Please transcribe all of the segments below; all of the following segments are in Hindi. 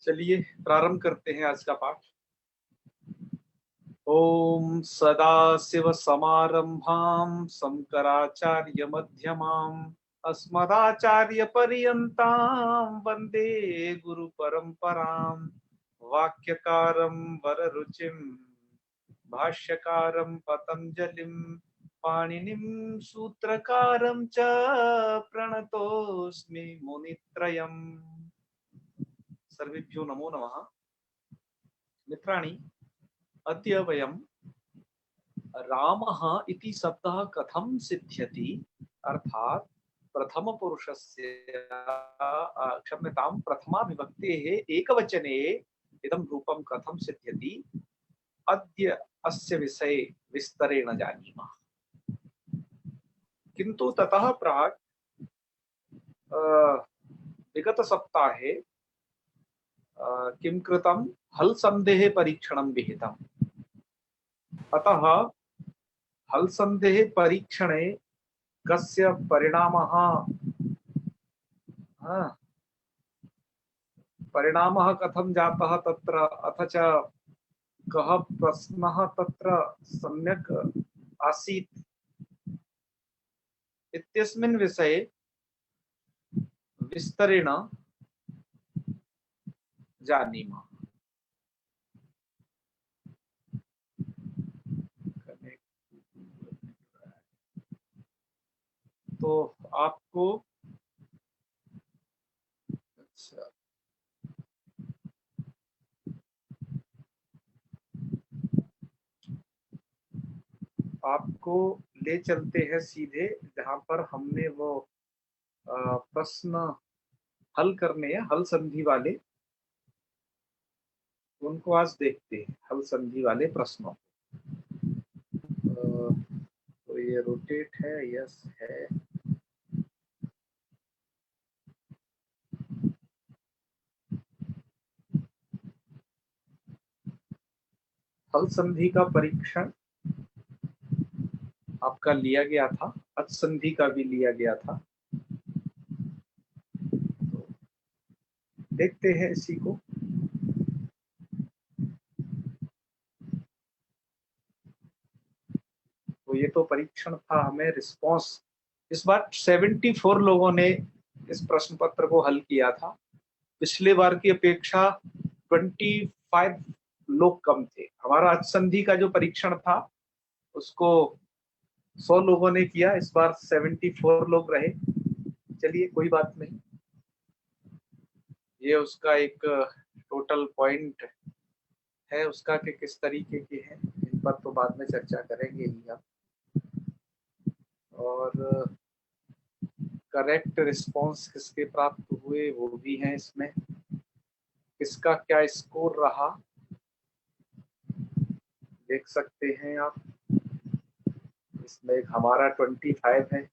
चलिए प्रारंभ करते हैं आज का पाठ। ओम सदाशिव समारंभां शंकराचार्य मध्यमाम् अस्मदाचार्य पर्यन्तां वंदे गुरु परंपराम्। वाक्यकारं वररुचिं भाष्यकारं पतंजलिं पाणिनिं सूत्रकारं च प्रणतोऽस्मि मुनित्रयम्। सर्वेभ्यो नमो नमः। मित्राणि, अद्य वयं रामः इति शब्दः कथं सिद्ध्यति, अर्थात् प्रथमपुरुषस्य क्षम्यतां प्रथमा विभक्तेः एकवचने इदं रूपं कथं सिद्ध्यति, अद्य अस्य विषये विस्तरेण जानीमः। किन्तु ततः प्राक् विगतसप्ताहे किं कृतं, हल् सन्धेः परीक्षणं विहितम्। अतः हल् सन्धेः परीक्षणे कस्य परिणामः कथं जातः तत्र, अथ च कः प्रश्नः तत्र सम्यक् आसीत् इत्यस्मिन् विषये विस्तरेण जानीमः। तो आपको आपको ले चलते हैं सीधे जहां पर हमने वो प्रश्न हल करने हैं, हल संधि वाले, उनको आज देखते हैं। हल संधि वाले प्रश्नों, तो ये रोटेट है, यस है। हल संधि का परीक्षण आपका लिया गया था, अच संधि का भी लिया गया था। तो देखते हैं इसी को। तो ये तो परीक्षण था, हमें रिस्पांस इस बार 74 लोगों ने इस प्रश्न पत्र को हल किया था। पिछले बार की अपेक्षा 25 लोग कम थे। हमारा अच संधि का जो परीक्षण था उसको 100 लोगों ने किया, इस बार 74 लोग रहे। चलिए कोई बात नहीं, ये उसका एक टोटल पॉइंट है उसका कि किस तरीके के हैं, इन पर तो बाद में चर्चा करेंगे ही हम। और करेक्ट रिस्पांस किसके प्राप्त हुए वो भी हैं इसमें, किसका क्या स्कोर रहा देख सकते हैं आप। इसमें एक हमारा 25 है,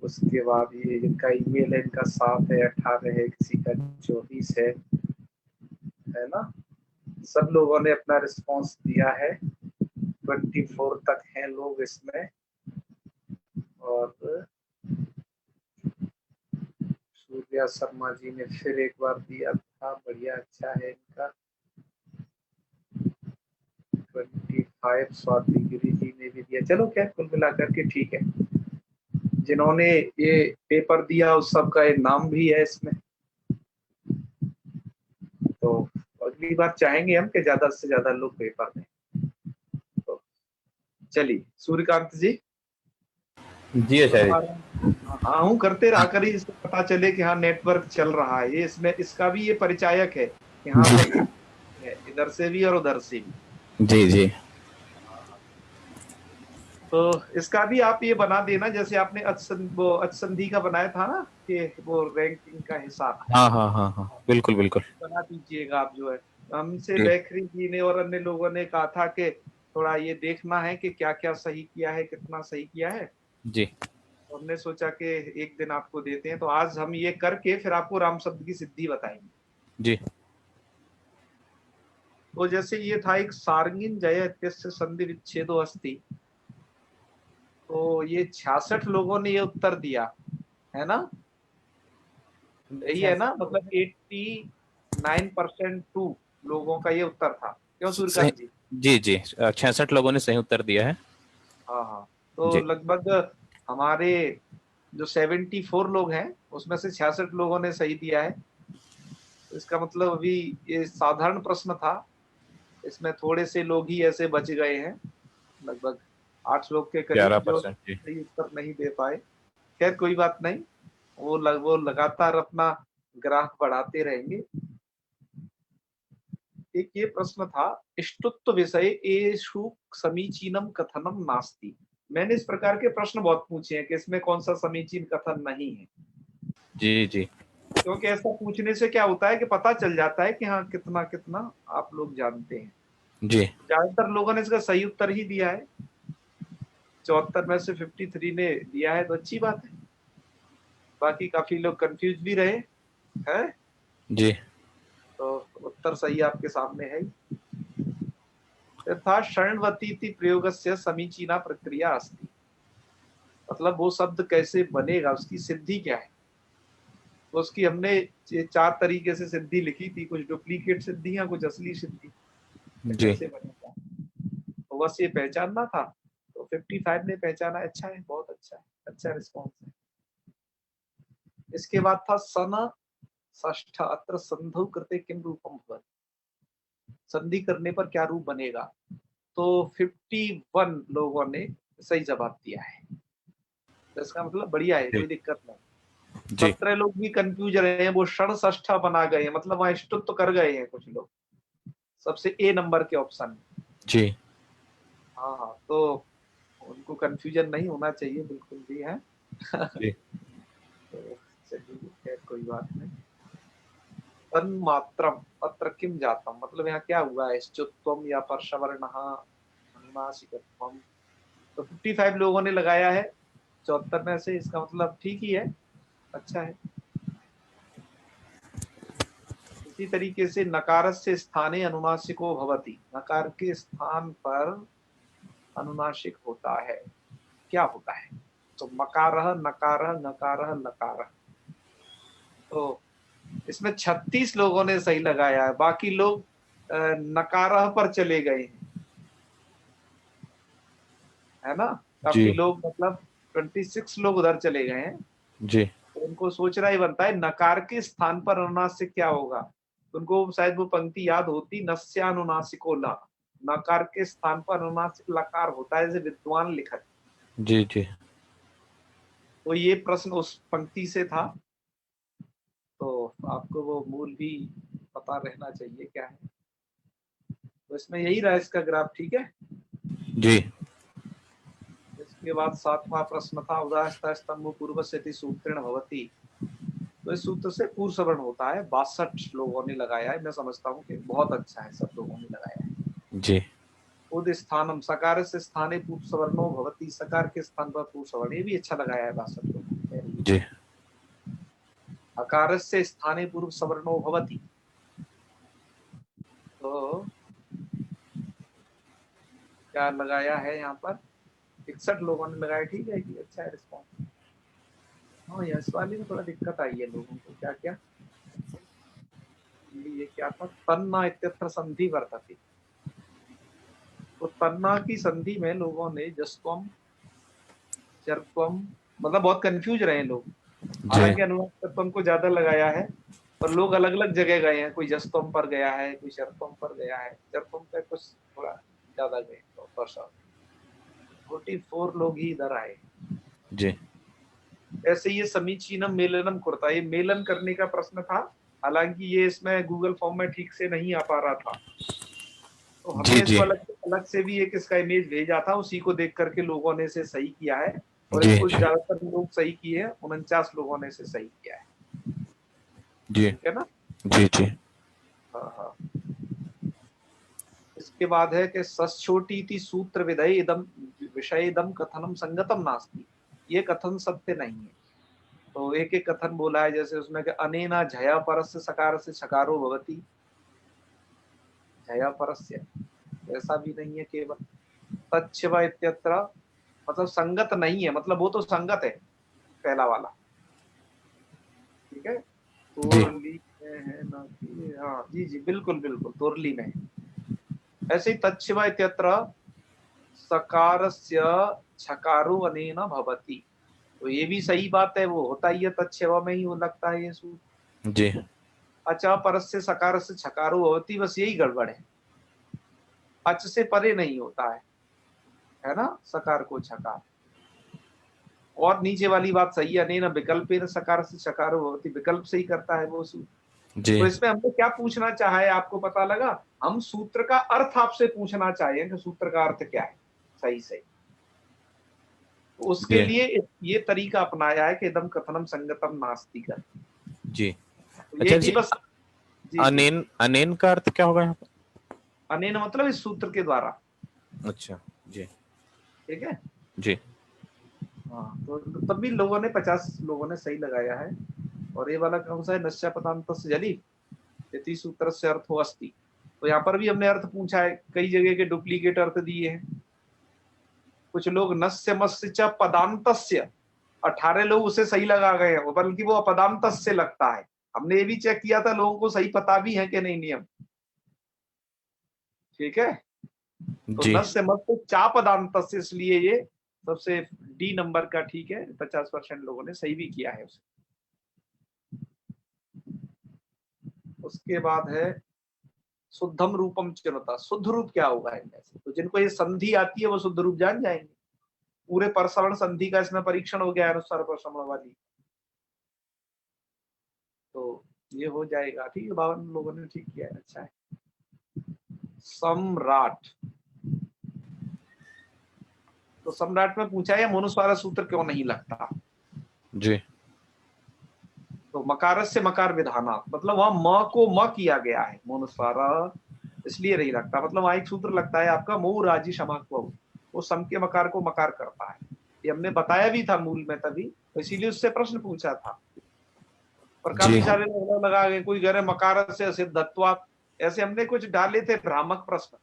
उसके बाद ये जिनका ईमेल है इनका 7 है, 18 है, किसी का 24 है ना। सब लोगों ने अपना रिस्पांस दिया है, 24 तक हैं लोग इसमें। और सूर्या शर्मा जी ने फिर एक बार दिया था, बढ़िया, अच्छा है इनका 25। स्वाति गिरी जी ने भी दिया। चलो क्या, कुल मिलाकर के ठीक है। जिन्होंने ये पेपर दिया उस सबका एक नाम भी है इसमें। तो अगली बार चाहेंगे हम कि ज्यादा से ज्यादा लोग पेपर दें। तो चलिए सूर्यकांत जी। जी आचार्य। हाँ हूँ, करते रहा करिए, इससे पता चले कि हाँ नेटवर्क चल रहा है। ये इसमें इसका भी ये परिचायक है कि हाँ भाई है, इधर से भी और उधर से भी। जी जी। तो इसका भी आप ये बना देना, जैसे आपने वो अचसंधि का बनाया था ना, कि वो रैंकिंग का हिसाब हाँ हाँ हाँ हाँ, बिल्कुल बिल्कुल। बना दीजिएगा आप। जो है हमसे जी बेखरी जी ने और अन्य लोगों ने कहा था कि थोड़ा ये देखना है कि क्या क्या सही किया है, कितना सही किया है। जी तो हमने सोचा कि एक दिन आपको देते हैं, तो आज हम ये करके फिर आपको राम शब्द की सिद्धि बताएंगे। जी। तो जैसे ये था एक सारंगिन जय इत्यस्य संधि विच्छेदो अस्ति, तो ये 66 लोगों ने ये उत्तर दिया है ना, यही है ना, मतलब 9% टू लोगों का ये उत्तर था। क्यों सही। सूर्यकांत जी? जी जी, 66 लोगों ने सही उत्तर दिया है। हाँ हाँ, तो जी। लगभग हमारे जो 74 लोग हैं उसमें से 66 लोगों ने सही दिया है। तो इसका मतलब अभी ये साधारण प्रश्न था, इसमें थोड़े से लोग ही ऐसे बच गए हैं, लगभग 8 लोग के करीब जो 11%। जी सही उत्तर नहीं दे पाए। खैर कोई बात नहीं, वो लगातार अपना ग्राफ बढ़ाते रहेंगे। एक ये प्रश्न था, इष्टुत्व विषय एषु समीचीनम कथनम नास्ति। मैंने इस प्रकार के प्रश्न बहुत पूछे हैं कि इसमें कौन सा समीचीन कथन नहीं है, जी जी क्योंकि ऐसा पूछने से क्या होता है कि पता चल जाता है कि हाँ कितना कितना आप लोग जानते हैं। जी ज्यादातर लोगों ने इसका सही उत्तर ही दिया है, 74 में से 53 ने दिया है, तो अच्छी बात है। बाकी काफी लोग कंफ्यूज भी रहे हैं, जी तो उत्तर सही आपके सामने है ही। यथा शरणवती प्रयोगस्य समीचीना प्रक्रिया अस्ति, मतलब वो शब्द कैसे बनेगा, उसकी सिद्धि क्या है। तो उसकी हमने 4 तरीके से सिद्धि लिखी थी, कुछ डुप्लीकेट सिद्धियां, कुछ असली सिद्धि, तो जी कैसे बनेगा, तो बस ये पहचानना था। तो 55 ने पहचाना, अच्छा है, बहुत अच्छा है, अच्छा रिस्पॉन्स है। इसके बाद था सन षष्ठ अत्र संधौ कृते किम रूपम भवति, संधि करने पर क्या रूप बनेगा। तो 51 लोगों ने सही जवाब दिया है, तो इसका मतलब बढ़िया है, जी कोई दिक्कत नहीं। जी 17 लोग भी कंफ्यूज रहे हैं, वो षण षष्ठा बना गए हैं, मतलब वहां स्टुत तो कर गए हैं कुछ लोग, सबसे ए नंबर के ऑप्शन में। जी हाँ हाँ, तो उनको कंफ्यूजन नहीं होना चाहिए बिल्कुल भी है। जी तो चलिए खैर कोई बात नहीं। तन्मात्रम अत्र किम जातम, मतलब यहाँ क्या हुआ है, श्चुत्वम या परसवर्णः अनुनासिकत्वम। तो 55 लोगों ने लगाया है 74 में से, इसका मतलब ठीक ही है, अच्छा है। इसी तरीके से नकारस्य स्थाने अनुनासिको भवति, नकार के स्थान पर अनुनासिक होता है, क्या होता है। तो मकारः नकारः नकारः लकारः। तो इसमें 36 लोगों ने सही लगाया है, बाकी लोग नकारः पर चले गए हैं, है ना। जी काफी लोग मतलब 26 लोग उधर चले गए हैं, जी तो उनको सोचना ही बनता है नकार के स्थान पर अनुनासिक क्या होगा। उनको शायद वो पंक्ति याद होती, नस्यानुनासिको ला, नकार के स्थान पर अनुनासिक लकार होता है, जैसे विद्वान लिखत। जी जी तो ये प्रश्न उस पंक्ति से था, तो आपको वो मूल भी पता रहना चाहिए क्या है। तो इसमें यही रहा इसका ग्राफ, ठीक है। जी इसके बाद 7वां प्रश्न था, उदाहरण स्तंभ पूर्व से सूत्रेण भवति। तो इस सूत्र से पूर्व सवर्ण होता है, 62 लोगों ने लगाया है, मैं समझता हूँ कि बहुत अच्छा है, सब लोगों ने लगाया है। जी उद स्थानम सकार से स्थाने पूर्व सवर्णो भवति, सकार के स्थान पर पूर्व सवर्ण, ये भी अच्छा लगाया है 62 लोगों ने। जी अकार से स्थाने पूर्व सवर्णो भवति, तो क्या लगाया है यहाँ पर, 61 लोगों ने लगाया, ठीक है कि अच्छा है रिस्पॉन्स। हाँ इस वाली में थोड़ा दिक्कत आई है लोगों को, क्या क्या, ये क्या था, तन्ना इत्यत्र संधि वर्तते। तो तन्ना की संधि में लोगों ने जस्त्वम चरत्वम, मतलब बहुत कंफ्यूज रहे लोग। जी हालांकि अनुनासिकत्वम को ज्यादा लगाया है, पर लोग अलग अलग जगह गए हैं, कोई जस्तोम पर गया है, कोई शर्तोम पर गया है, शर्तोम पे कुछ थोड़ा ज्यादा गए, तो 44 लोग ही इधर आए। जी ऐसे ये समीचीनम मेलनम कुर्ता, ये मेलन करने का प्रश्न था, हालांकि ये इसमें गूगल फॉर्म में ठीक से नहीं आ पा रहा था, तो जी हमने इसको जी अलग से भी एक इसका इमेज भेजा था, उसी को देख करके लोगों ने इसे सही किया है, और जी इसको ज्यादातर लोग सही किए हैं, 49 लोगों ने इसे सही किया है, जी ठीक है ना। जी जी हाँ हाँ। इसके बाद है कि सच्छोटी सूत्र विधेय इदम विषय इदम कथनम संगतम नास्ति, ये कथन सत्य नहीं है। तो एक एक कथन बोला है, जैसे उसमें कि अनेना झया परस्य सकार से सकारो भवति, झया परस्य, ऐसा भी नहीं है केवल। तच्छव इत्यत्र, मतलब संगत नहीं है, मतलब वो तो संगत है पहला वाला, ठीक है। जी तो ली है ना कि हाँ जी जी बिल्कुल बिल्कुल, तोरली में। ऐसे ही तच्छिव इत्यत्र सकारस्य छकारो अनेन भवति, तो ये भी सही बात है, वो होता ही है तच्छिव में ही वो लगता है ये सूत्र। जी अच परस्य सकारस्य छकारो भवति, बस यही गड़बड़ है, अच से परे नहीं होता है ना, सकार को छकार। और नीचे वाली बात सही है, अनेन विकल्पेन सकार से छकारो भवति, विकल्प से ही करता है वो सूत्र। जी तो इसमें हमने क्या पूछना चाहा है आपको पता लगा? हम सूत्र का अर्थ आपसे पूछना चाहिए कि सूत्र का अर्थ क्या है सही सही। तो उसके जी लिए ये तरीका अपनाया है कि इदम कथनम संगतम नास्ति कर। जी। तो अच्छा ये जी, बस जी जी। अनेन अनेन का अर्थ क्या होगा यहाँ पर? अनेन मतलब इस सूत्र के द्वारा। अच्छा जी ठीक है। जी हाँ, तो तब भी लोगों ने 50 लोगों ने सही लगाया है। और ये वाला कौन सा है? नश्या पदांतस्य जली यति सूत्र से अर्थो अस्ति। तो यहाँ पर भी हमने अर्थ पूछा है, कई जगह के डुप्लीकेट अर्थ दिए हैं। कुछ लोग नस्य मस्य च पदांतस्य, 18 लोग उसे सही लगा गए हैं, बल्कि वो अपदांतस्य लगता है। हमने ये भी चेक किया था लोगों को सही पता भी है कि नहीं नियम। ठीक है। तो जी नस्य मस्य चा पदांतस्य, इसलिए ये सबसे डी नंबर का ठीक है। 50% लोगों ने सही भी किया है उसे। उसके बाद है शुद्धम रूपम चिनुता, शुद्ध रूप क्या होगा इनमें से? तो जिनको ये संधि आती है वो शुद्ध रूप जान जाएंगे। पूरे परसवर्ण संधि का इसमें परीक्षण हो गया है अनुसार परसवर्ण वाली। तो ये हो जाएगा। ठीक है, 52 लोगों ने ठीक किया है, अच्छा है। सम्राट, तो सम्राट में पूछा है मनुस्वार सूत्र क्यों नहीं लगता? जी तो मकार से मकार विधाना, मतलब वहां म को म किया गया है मनुस्वार, इसलिए नहीं लगता। मतलब वहां एक सूत्र लगता है आपका मऊ राजी क्षमा, वो सम के मकार को मकार करता है। ये हमने बताया भी था मूल में तभी, तो इसीलिए उससे प्रश्न पूछा था। और काफी जी सारे लोग लगा गए, कोई कह रहे मकार से असिद्धत्वात्, ऐसे हमने कुछ डाले थे भ्रामक प्रश्न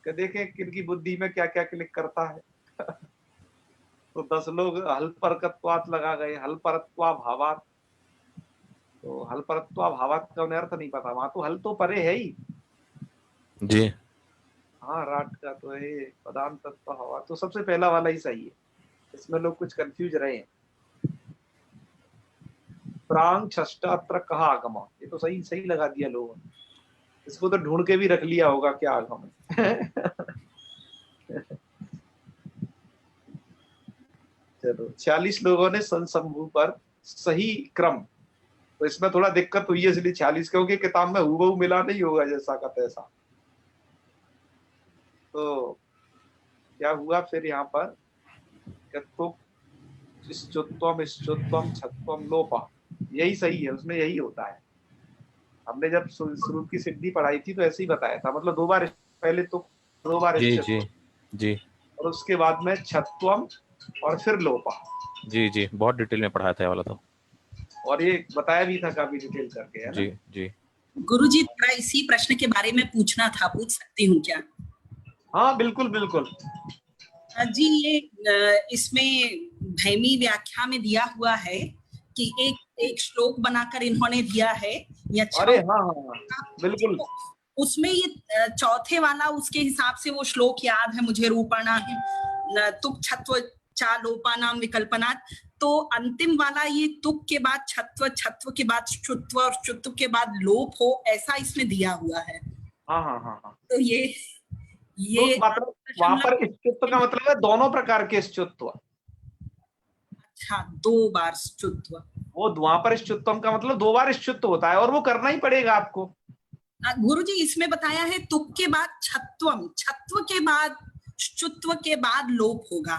कि देखें किनकी बुद्धि में क्या क्या क्लिक करता है। तो 10 लोग हल परकत्वात् लगा गए, हल परत्वा भावात्। तो हल परत्वा भावात् का उन्हें अर्थ नहीं पता, वहां तो हल तो परे है ही। जी हाँ, राट का तो है पदान तत्व हवा, तो सबसे पहला वाला ही सही है। इसमें लोग कुछ कंफ्यूज रहे हैं। प्रांग षष्टात्र कहा आगम, ये तो सही सही लगा दिया लोगों ने। इसको तो ढूंढ के भी रख लिया होगा क्या आगम है। चलो, 46 लोगों ने संसंभू पर सही क्रम। तो इसमें थोड़ा दिक्कत हुई है इसलिए 46, क्योंकि किताब में हूबहू मिला नहीं होगा जैसा का तैसा। तो क्या हुआ फिर यहाँ पर, तो इश्चुत्वम इश्चुत्वम छत्वम लोपा, यही सही है, उसमें यही होता है। हमने जब शुरू की सिद्धि पढ़ाई थी तो ऐसे ही बताया था, मतलब 2 बार पहले तो 2 बार जी जी इश्चुत्व, जी और उसके बाद में छत्वम और फिर लोपा। जी जी बहुत डिटेल में पढ़ाया था ये वाला तो। और ये बताया भी था काफी डिटेल करके, है ना। जी जी गुरुजी, थोड़ा इसी प्रश्न के बारे में पूछना था, पूछ सकती हूँ क्या? हाँ बिल्कुल बिल्कुल। जी, ये इसमें भैमी व्याख्या में दिया हुआ है कि एक श्लोक बनाकर इन्होंने दिया है या अरे हाँ हाँ हाँ बिल्कुल। उसमें ये चौथे वाला उसके हिसाब से वो श्लोक याद है मुझे, रूपाणा तुक छत्व चालोपानाम विकल्पनात्। तो अंतिम वाला ये तुक के बाद छत्व, छत्व के बाद शुत्व और शुत्व के बाद लोप हो, ऐसा इसमें दिया हुआ है। हाँ हाँ हाँ हाँ। तो ये तो मतलब वहां पर इश्चुत्व का मतलब है दोनों प्रकार के इश्चुत्व। अच्छा, 2 बार शुत्व। वो वहां पर इश्चुत्वम का मतलब 2 बार इश्चुत्व होता है, और वो करना ही पड़ेगा आपको। गुरुजी, इसमें बताया है तुक के बाद छत्वम, छत्व के बाद शुत्व के बाद लोप होगा।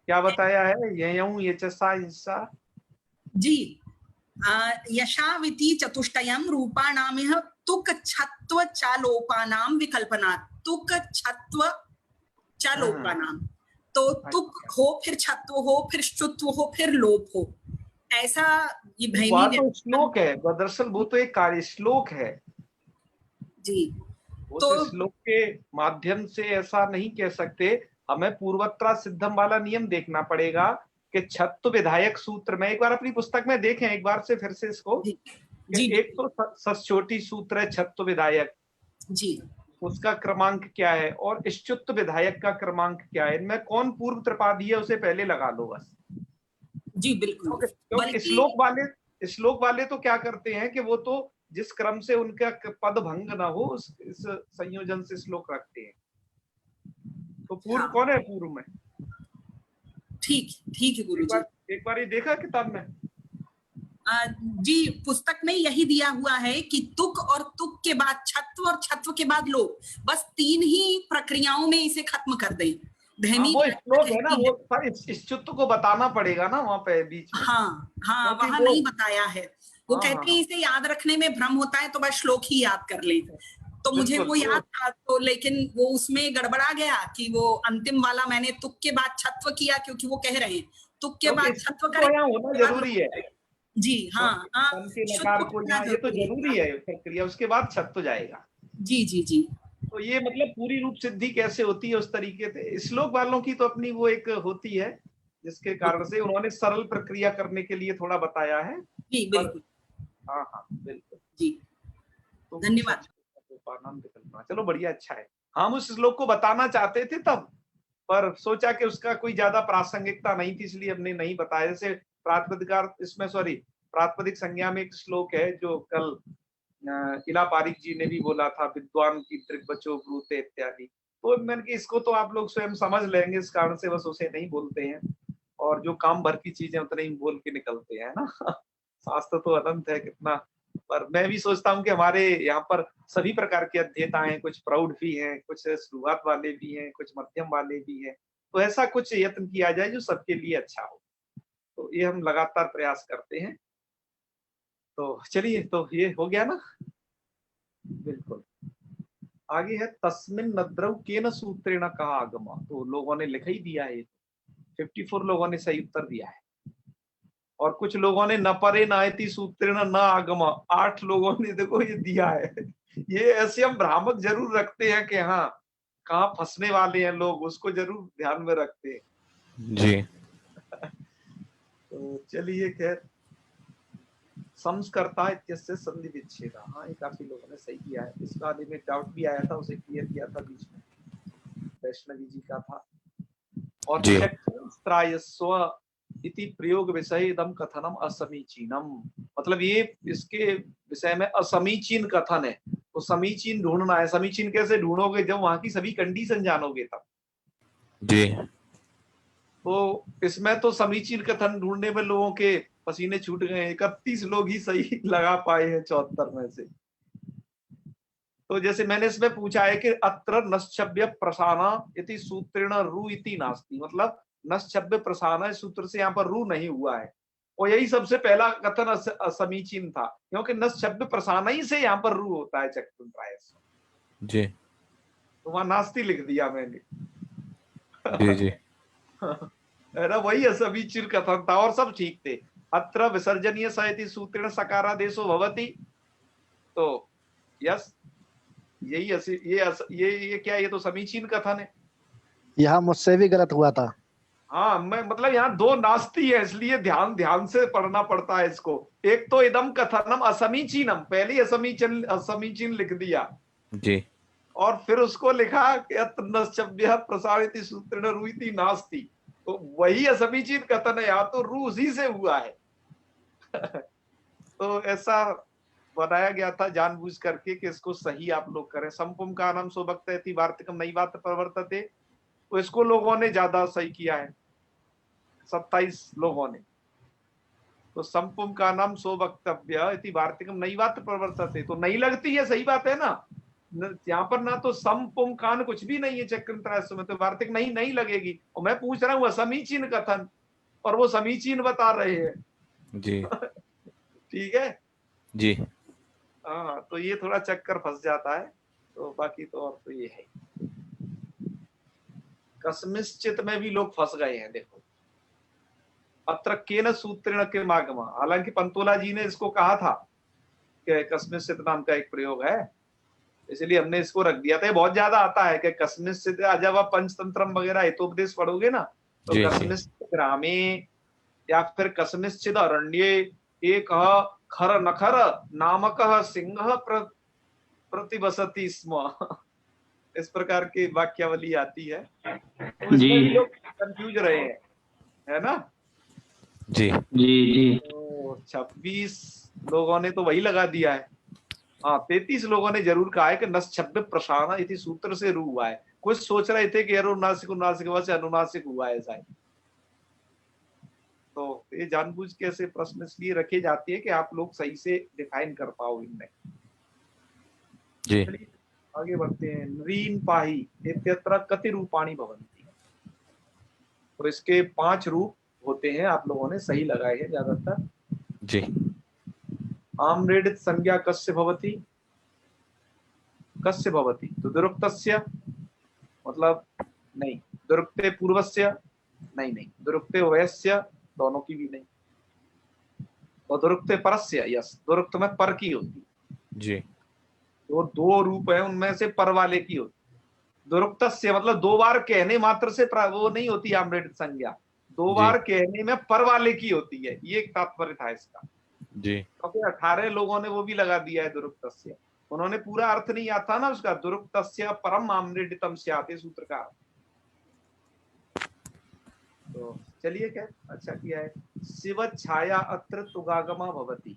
क्या बताया है? ये यूं ये चसा हिस्सा जी, यशाविति चतुष्टयम रूपाणामिह तुक छत्व चालोपानाम विकल्पना, तुक छत्व चालोपानाम। तो तुक हो, फिर छत्व हो, फिर शुत्व हो, फिर लोप हो, ऐसा ये भैमी वह तो श्लोक है, दरअसल वो तो एक कार्य श्लोक है जी। उस तो श्लोक के माध्यम से ऐसा नहीं कह सकते। हमें पूर्वत्रा सिद्धम वाला नियम देखना पड़ेगा कि छत्व विधायक सूत्र में, एक बार अपनी पुस्तक में देखें एक बार से फिर से इसको, जी एक तो सचोटी सूत्र है छत्व विधायक, जी उसका क्रमांक क्या है, और इष्टुत्व विधायक का क्रमांक क्या है, इनमें कौन पूर्व त्रिपादी है उसे पहले लगा लो बस। जी बिल्कुल। क्योंकि श्लोक वाले तो क्या करते हैं कि वो तो जिस क्रम से उनका पद भंग ना हो इस संयोजन से श्लोक रखते हैं। तो पूर्व कौन है पूर्व में? ठीक है गुरु जी। एक बार ये देखा किताब में? जी पुस्तक में यही दिया हुआ है कि तुक और तुक के बाद छत्व और छत्व के बाद लोक, बस 3 ही प्रक्रियाओं में इसे खत्म कर दें। वो श्लोक है ना, वो पर इस चित्त को बताना पड़ेगा ना वहां पे बीच में। हाँ वहां नहीं बताया है। वो कहते हैं इसे याद रखने में भ्रम होता है तो बस श्लोक ही याद कर ले। तो मुझे वो याद था तो, लेकिन वो उसमें गड़बड़ा गया कि वो अंतिम वाला मैंने तुक के बाद छत्व किया, क्योंकि वो कह रहे हैं तुक के बाद छत्व करें होना जरूरी है। जी हाँ को यहाँ ये तो जरूरी है प्रक्रिया, उसके बाद छत्व जाएगा। जी जी जी। तो ये मतलब पूरी रूप सिद्धि कैसे होती है उस तरीके से श्लोक वालों की तो अपनी वो एक होती है, जिसके कारण से उन्होंने सरल प्रक्रिया करने के लिए थोड़ा बताया है। जी बिल्कुल। हाँ बिल्कुल जी तो धन्यवाद। चलो बढ़िया, अच्छा है। हम उस श्लोक को बताना चाहते थे तब, पर सोचा कि उसका कोई ज्यादा प्रासंगिकता नहीं थी, इसलिए हमने नहीं बताया। जैसे प्रातिपदिक संज्ञा में एक श्लोक है जो कल इला पारिक जी ने भी बोला था, विद्वान की त्रिबचो ब्रूते इत्यादि। तो मैंने कि इसको तो आप लोग स्वयं समझ लेंगे, इस कारण से बस उसे नहीं बोलते हैं, और जो काम भर की चीजें उतने ही बोल के निकलते हैं ना। शास्त्र तो अनंत है कितना। पर मैं भी सोचता हूँ कि हमारे यहाँ पर सभी प्रकार के अध्येता हैं, कुछ प्रौढ़ भी हैं, कुछ शुरुआत वाले भी हैं, कुछ मध्यम वाले भी हैं। तो ऐसा कुछ यत्न किया जाए जो सबके लिए अच्छा हो। तो ये हम लगातार प्रयास करते हैं। तो चलिए, तो ये हो गया ना। बिल्कुल आगे है तस्मिन नद्रव केन सूत्रेण कहा आगमा। तो लोगों ने लिख ही दिया है, 54 लोगों ने सही उत्तर दिया है, और कुछ लोगों ने न परे नायति सूत्रेण न आगमा, 8 लोगों ने देखो ये दिया है। ये ऐसे हम भ्रामक जरूर रखते हैं कि हाँ कहाँ फंसने वाले हैं लोग, उसको जरूर ध्यान में रखते हैं जी। तो चलिए, खैर संस्कर्ता इत्यस्य संधि विच्छेद, हाँ ये काफी लोगों ने सही किया है। इसका आदि में डाउट भी आया था, उसे क्लियर किया था बीच में, वैष्णवी जी का था। और चक्रस्त्रायस्व इति प्रयोग विषय इदम कथनम असमीचीनम, मतलब ये इसके विषय में असमीचीन कथन है। तो समीचीन ढूंढना है। समीचीन कैसे ढूंढोगे? जब वहां की सभी कंडीशन जानोगे तब। जी। तो इसमें तो समीचीन कथन ढूंढने में लोगों के पसीने छूट गए। 31 लोग ही सही लगा पाए हैं 74 में से। तो जैसे मैंने इसमें पूछा है कि अत्र नश्चभ्य प्रसाना इति सूत्रेण रु इति नास्ति, मतलब नश्चभ्य प्रसाना इस सूत्र से यहाँ पर रु नहीं हुआ है, और यही सबसे पहला कथन असमीचीन था, क्योंकि नश्चभ्य प्रसाना ही से यहाँ पर रु होता है चक्रप्राय जी। तो वहां नास्ति लिख दिया मैंने। जी जी। है ना, वही असमीचीन कथन था और सब ठीक थे। अत्र विसर्जनीय सहित सूत्रेण सकारादेशो भवति, तो यस यही ये क्या, ये तो समीचीन कथन है। यहाँ मुझसे भी गलत हुआ था। हाँ, मैं मतलब यहाँ 2 नास्ती है, इसलिए ध्यान से पढ़ना पड़ता है इसको। एक तो इदम कथनम असमीचीनम, पहले असमीचीन लिख दिया जी, और फिर उसको लिखा कि प्रसारित सूत्रेण रुइति नास्ति, तो वही असमीचीन कथन है, यहाँ तो रू उसी से हुआ है। तो ऐसा बनाया गया था जानबूझ करके कि इसको सही आप लोग करें। संपुम का नाम सोभक्ति वार्तिकम नई बात प्रवर्तते, तो इसको लोगों ने ज्यादा सही किया है, 27 लोगों ने। तो संपुम का नाम सोवक्तव्य इति वार्तिकम नई बात प्रवर्तते, तो नहीं लगती है, सही बात है ना। यहाँ पर ना तो संपुम कान कुछ भी नहीं है चक्रंतरायस्व में, तो वार्तिक नहीं लगेगी। और मैं पूछ रहा हूँ असमीचीन कथन, और वो समीचीन बता रहे हैं जी। ठीक है जी। हाँ, तो ये थोड़ा चक्कर फंस जाता है। तो बाकी तो और तो ये है, कस्मिश्चित में भी लोग फंस गए हैं। देखो, अत्र केन सूत्रेण के मागमा, हालांकि पंतोला जी ने इसको कहा था कि कस्मिश्चित नाम का एक प्रयोग है, इसलिए हमने इसको रख दिया था। ये बहुत ज्यादा आता है कि कस्मिश्चित, जब आप पंचतंत्रम वगैरह हितोपदेश पढ़ोगे ना, तो कस्मिश्चित ग्रामे या फिर कस्मिश्चित अरण्ये एक खर नखर नामकः सिंह प्रतिवसति स्म। इस प्रकार की वाक्यावली आती है, तो इसमें भी लोग कंफ्यूज रहे हैं, है ना। जी जी तो 26 लोगों ने तो वही लगा दिया है। हाँ, 33 लोगों ने जरूर कहा है कि नश्छब्द प्रसारण इति सूत्र से रू हुआ है। कुछ सोच रहे थे कि अनुनासिक उन्नासिक से अनुनासिक हुआ है ऐसा है। तो ये जानबूझ के ऐसे प्रश्न इसलिए रखे जाते हैं कि आप लोग सही से डिफाइन कर पाओ इनमें। जी चलिए आगे बढ़ते हैं। नवीन पाही इत्यत्र कति रूपाणी भवन्ति। तो इसके 5 रूप होते हैं, आप लोगों ने सही लगाए हैं ज्यादातर। जी आम्रेडित संज्ञा कस्य भवति, कस्य भवति, तो दुरुक्तस्य मतलब नहीं, दुरुक्ते पूर्वस्य नहीं, दुरुक्ते उभयस्य दोनों की भी नहीं, और दुरुक्ते परस्य, यस, दुरुक्त में पर की होती। जी तो 2 रूप है, उनमें से पर वाले की होती। दुरुक्तस्य मतलब 2 बार कहने मात्र से वो नहीं होती आम्रेडित संज्ञा, 2 बार कहने में पर वाले की होती है, ये एक तात्पर्य था इसका। जी क्योंकि 18 लोगों ने वो भी लगा दिया है दुरुक्तस्य, उन्होंने पूरा अर्थ नहीं आता ना उसका, दुरुक्तस्य परम आम्रेडितम स्यात् सूत्र का। तो चलिए, क्या अच्छा किया है। शिव छाया अत्र तुगागमा भवति,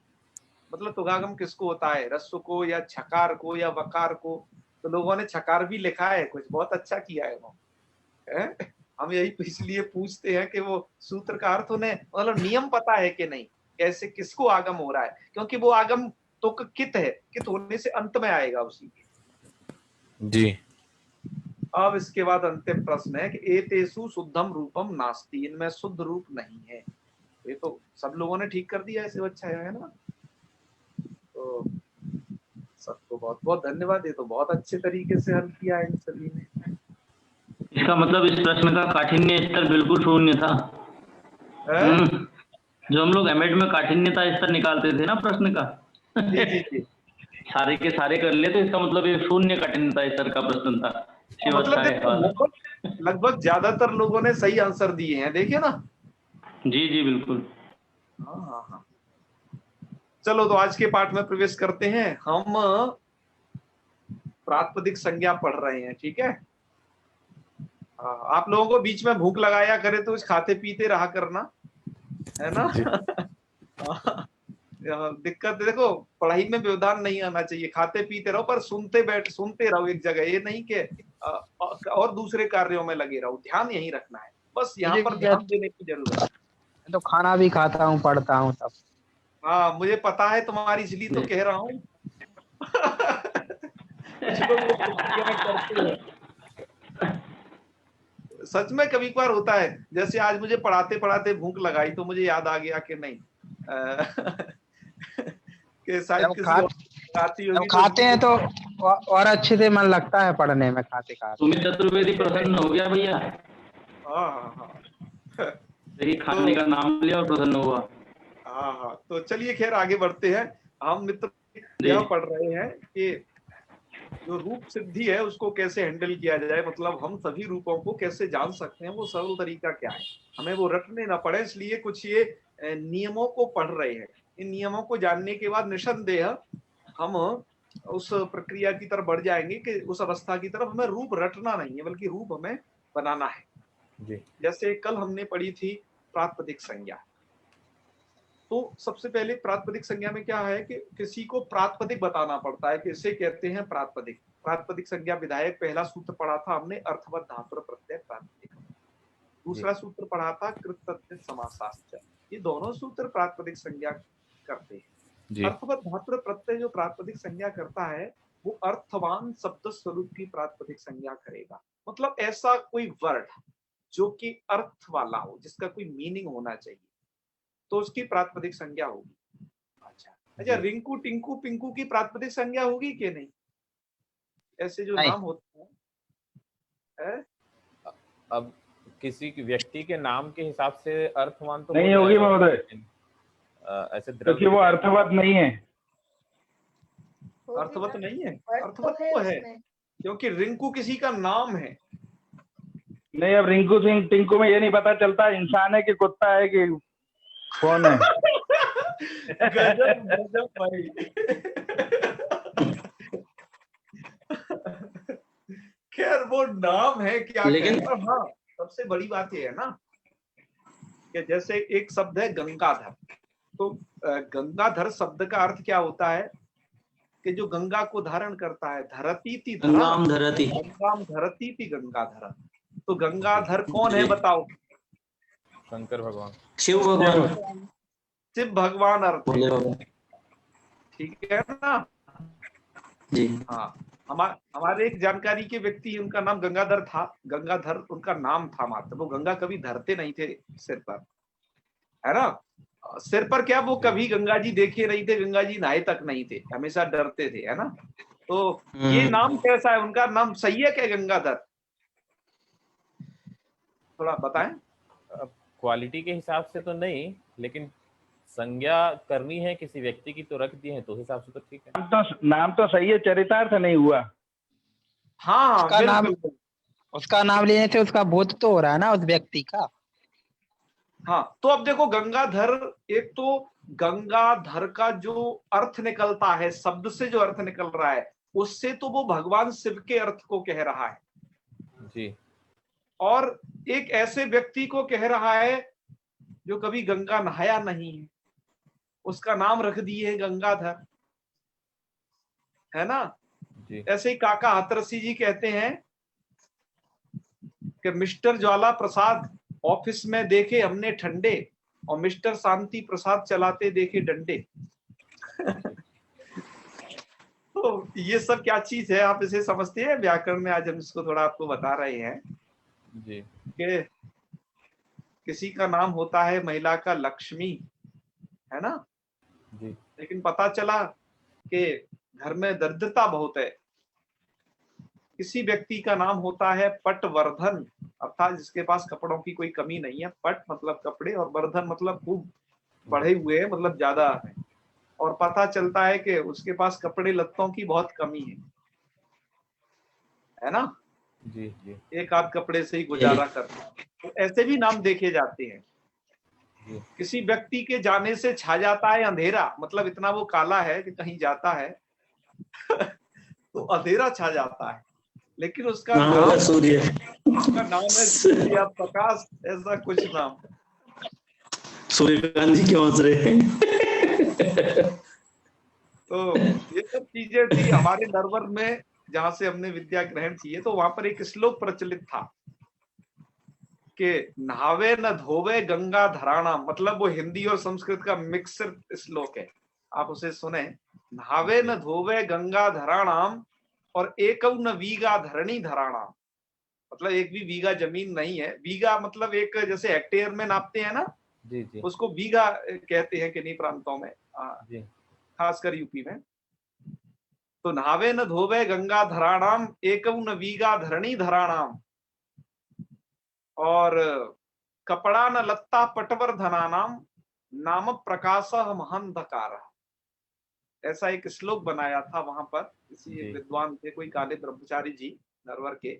मतलब तुगागम किसको होता है, रस्व को या छकार को या वकार को। तो लोगों ने छकार भी लिखा है कुछ, बहुत अच्छा किया है वो। हम यही इसलिए पूछते हैं कि वो सूत्र का अर्थ उन्हें मतलब नियम पता है कि नहीं, कैसे किसको आगम हो रहा है, क्योंकि वो आगम तो कित है, कित होने से अंत में आएगा उसी के। जी अब इसके बाद अंतिम प्रश्न है कि एतेषु शुद्धम रूपम नास्ति, इनमें शुद्ध रूप नहीं है। ये तो सब लोगों ने ठीक कर दिया है, अच्छा है ना। तो सबको बहुत बहुत धन्यवाद, ये तो बहुत अच्छे तरीके से हल किया है इन सभी ने। इसका मतलब इस प्रश्न का काठिन्य स्तर बिल्कुल शून्य था। जो हम लोग एमएड में काठिन्यता स्तर निकालते थे ना प्रश्न का, जी जी जी, सारे के सारे कर लिए, तो इसका मतलब ये शून्य काठिन्यता स्तर का प्रश्न था। मतलब लगभग ज्यादातर लोगों ने सही आंसर दिए हैं, देखिए ना। जी जी बिल्कुल। हाँ। चलो तो आज के पाठ में प्रवेश करते हैं। हम प्रातिपदिक संज्ञा पढ़ रहे हैं, ठीक है। आप लोगों को बीच में भूख लगाया करे तो कुछ खाते पीते रहा करना, है ना। दिक्कत देखो, पढ़ाई में व्यवधान नहीं आना चाहिए, खाते पीते रहो पर सुनते रहो एक जगह, ये नहीं कि और दूसरे कार्यों में लगे रहो, ध्यान यही रखना है, बस यहाँ पर ध्यान देने की जरूरत है। तो खाना भी खाता हूँ, पढ़ता हूँ तब। हाँ मुझे पता है तुम्हारी, इसलिए तो कह रहा हूँ। कुछ लोग करते हैं सच में, कभी कभार होता है। जैसे आज मुझे पढ़ाते पढ़ाते भूख लगाई तो मुझे याद आ गया कि नहीं कि शायद किसी होगी, खाते हैं तो और अच्छे से मन लगता है पढ़ने में, खाते खाते। सुमित चतुर्वेदी प्रसन्न हो गया भैया। हाँ यही खाने का नाम लिया और प्रसन्न हुआ। हाँ, तो चलिए खैर आगे बढ़ते हैं। हम मित्र यह पढ़ रहे हैं कि जो रूप सिद्धि है उसको कैसे हैंडल किया जाए, मतलब हम सभी रूपों को कैसे जान सकते हैं, वो सरल तरीका क्या है, हमें वो रटने ना पड़े, इसलिए कुछ ये नियमों को पढ़ रहे हैं। इन नियमों को जानने के बाद निसंदेह हम उस प्रक्रिया की तरफ बढ़ जाएंगे कि उस अवस्था की तरफ हमें रूप रटना नहीं है बल्कि रूप हमें बनाना है। जी जैसे कल हमने पढ़ी थी प्रातिपदिक संज्ञा। तो सबसे पहले प्रातिपदिक संज्ञा में क्या है कि किसी को प्रातिपदिक बताना पड़ता है कि इसे कहते हैं प्रातिपदिक। प्रातिपदिक संज्ञा विधायक पहला सूत्र पढ़ा था हमने, अर्थवत धातुर प्रत्यय प्रातिपदिक। दूसरा सूत्र पढ़ा था कृतज्ञ समासाश्च। ये दोनों सूत्र प्रातिपदिक संज्ञा करते हैं। अर्थवत धातुर प्रत्यय जो प्रातिपदिक संज्ञा करता है वो अर्थवान शब्द स्वरूप की प्रातिपदिक संज्ञा करेगा, मतलब ऐसा कोई वर्ड जो कि अर्थ वाला हो, जिसका कोई मीनिंग होना चाहिए, तो उसकी प्रातिपदिक संज्ञा होगी। अच्छा, रिंकू टिंकू पिंकू की प्रातिपदिक संज्ञा होगी कि नहीं? ऐसे जो नाम होते हैं अब किसी व्यक्ति के नाम के हिसाब से अर्थवान तो नहीं होगी महोदय, ऐसे क्योंकि वो अर्थवत नहीं है। अर्थवत नहीं है, अर्थवत तो है क्योंकि रिंकू किसी का नाम है। नहीं, अब रिंकू सिंह टिंकू में ये नहीं पता चलता इंसान है कि कुत्ता है कि कौन है। गजब गजब भाई। खैर वो नाम है क्या लेकिन कहें, पर हाँ सबसे बड़ी बात ये है ना कि जैसे एक शब्द है गंगाधर, तो गंगाधर शब्द का अर्थ क्या होता है कि जो गंगा को धारण करता है, धरती थी धरा, गंगाम धरती। गंगाम धरती थी गंगाधर। तो गंगाधर कौन है बताओ? शंकर भगवान, शिव भगवान, शिव भगवान अर्थ भोले है, बाबा। ठीक है ना? जी हाँ, हमारे एक जानकारी के व्यक्ति, उनका नाम गंगाधर था, गंगाधर उनका नाम था मात्र, वो गंगा कभी धरते नहीं थे सिर पर, है ना? सिर पर क्या, वो कभी गंगा जी देखे नहीं थे, गंगा जी नहाए तक नहीं थे, हमेशा डरते थे, है ना? तो ये नाम कैसा है, उनका नाम सही है क्या गंगाधर? थोड़ा बताएं। अब क्वालिटी के हिसाब से तो नहीं, लेकिन संज्ञा करनी है किसी व्यक्ति की तो रख दी है, तो हिसाब से तो ठीक है। नाम तो सही है, चरितार्थ नहीं हुआ। हाँ उसका नाम, बिल्कुल। उसका नाम लेने से उसका बोध तो हो रहा है ना उस व्यक्ति का। हाँ तो अब देखो गंगाधर, एक तो गंगाधर का जो अर्थ निकलता है, शब्द से जो अर्थ निकल रहा है, उससे तो वो भगवान शिव के अर्थ को कह रहा है जी, और एक ऐसे व्यक्ति को कह रहा है जो कभी गंगा नहाया नहीं है, उसका नाम रख दिए है गंगाधर, है ना? जी, ऐसे ही काका हाथरसी जी कहते हैं कि मिस्टर ज्वाला प्रसाद ऑफिस में देखे हमने ठंडे और मिस्टर शांति प्रसाद चलाते देखे डंडे। तो ये सब क्या चीज है, आप इसे समझते हैं? व्याकरण में आज हम इसको थोड़ा आपको बता रहे हैं जी, कि किसी का नाम होता है महिला का लक्ष्मी, है ना? जी, लेकिन पता चला कि घर में दरिद्रता बहुत है। किसी व्यक्ति का नाम होता है पटवर्धन, अर्थात जिसके पास कपड़ों की कोई कमी नहीं है। पट मतलब कपड़े और वर्धन मतलब खूब बढ़े हुए हैं, मतलब ज्यादा है। और पता चलता है कि उसके पास कपड़े लत्तों की बहुत कमी है ना? जी, जी, एक आध कपड़े से ही गुजारा करता है। तो ऐसे भी नाम देखे जाते हैं। जी। किसी व्यक्ति के जाने से छा जाता है अंधेरा, मतलब इतना वो काला है कि कहीं जाता है तो अंधेरा छा जाता है, लेकिन उसका नाम, सूर्य, उसका नाम है सूर्य प्रकाश, ऐसा कुछ नाम। सूर्यकांत जी क्यों हंस रहे हैं? तो ये सब चीजें थी हमारे नरवर में, जहां से हमने विद्या ग्रहण की है। तो वहां पर एक श्लोक प्रचलित था कि नहावे न धोवे गंगा धराणा, मतलब वो हिंदी और संस्कृत का मिक्सर श्लोक है, आप उसे सुने। नहावे न धोवे गंगा धराणाम और एकौ न वीगा धरणी धराणाम, मतलब एक भी बीघा जमीन नहीं है। बीघा मतलब एक जैसे हेक्टेयर में नापते हैं ना, जी, जी, उसको बीघा कहते हैं किन्हीं प्रांतों में, जी, खासकर यूपी में। तो नहावे न धोवे गंगा धराणाम एकौ न वीगा धरणी धराणाम और कपड़ा न लत्ता पटवर धनानाम नाम प्रकाश महंधकार, ऐसा एक श्लोक बनाया था वहां पर किसी एक विद्वान थे, कोई काले ब्रह्मचारी जी नरवर के।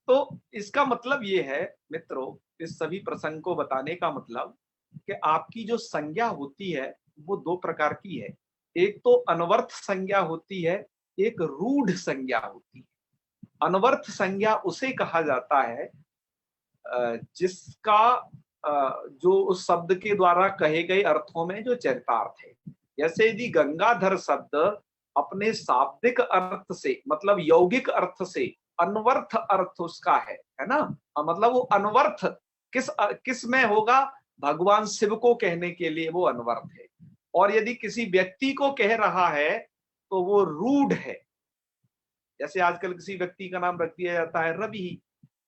तो इसका मतलब ये है मित्रों, इस सभी प्रसंग को बताने का मतलब कि आपकी जो संज्ञा होती है वो दो प्रकार की है। एक तो अनवर्थ संज्ञा होती है, एक रूढ़ संज्ञा होती है। अनवर्थ संज्ञा उसे कहा जाता है जिसका जो उस शब्द के द्वारा कहे गए अर्थों में जो चरितार्थ है। जैसे यदि गंगाधर शब्द अपने शाब्दिक अर्थ से, मतलब यौगिक अर्थ से अनवर्थ अर्थ उसका है ना? मतलब वो अनवर्थ किस में होगा? भगवान शिव को कहने के लिए वो अनवर्थ है। और यदि किसी व्यक्ति को कह रहा है तो वो रूढ़ है। जैसे आजकल किसी व्यक्ति का नाम रख दिया जाता है रवि,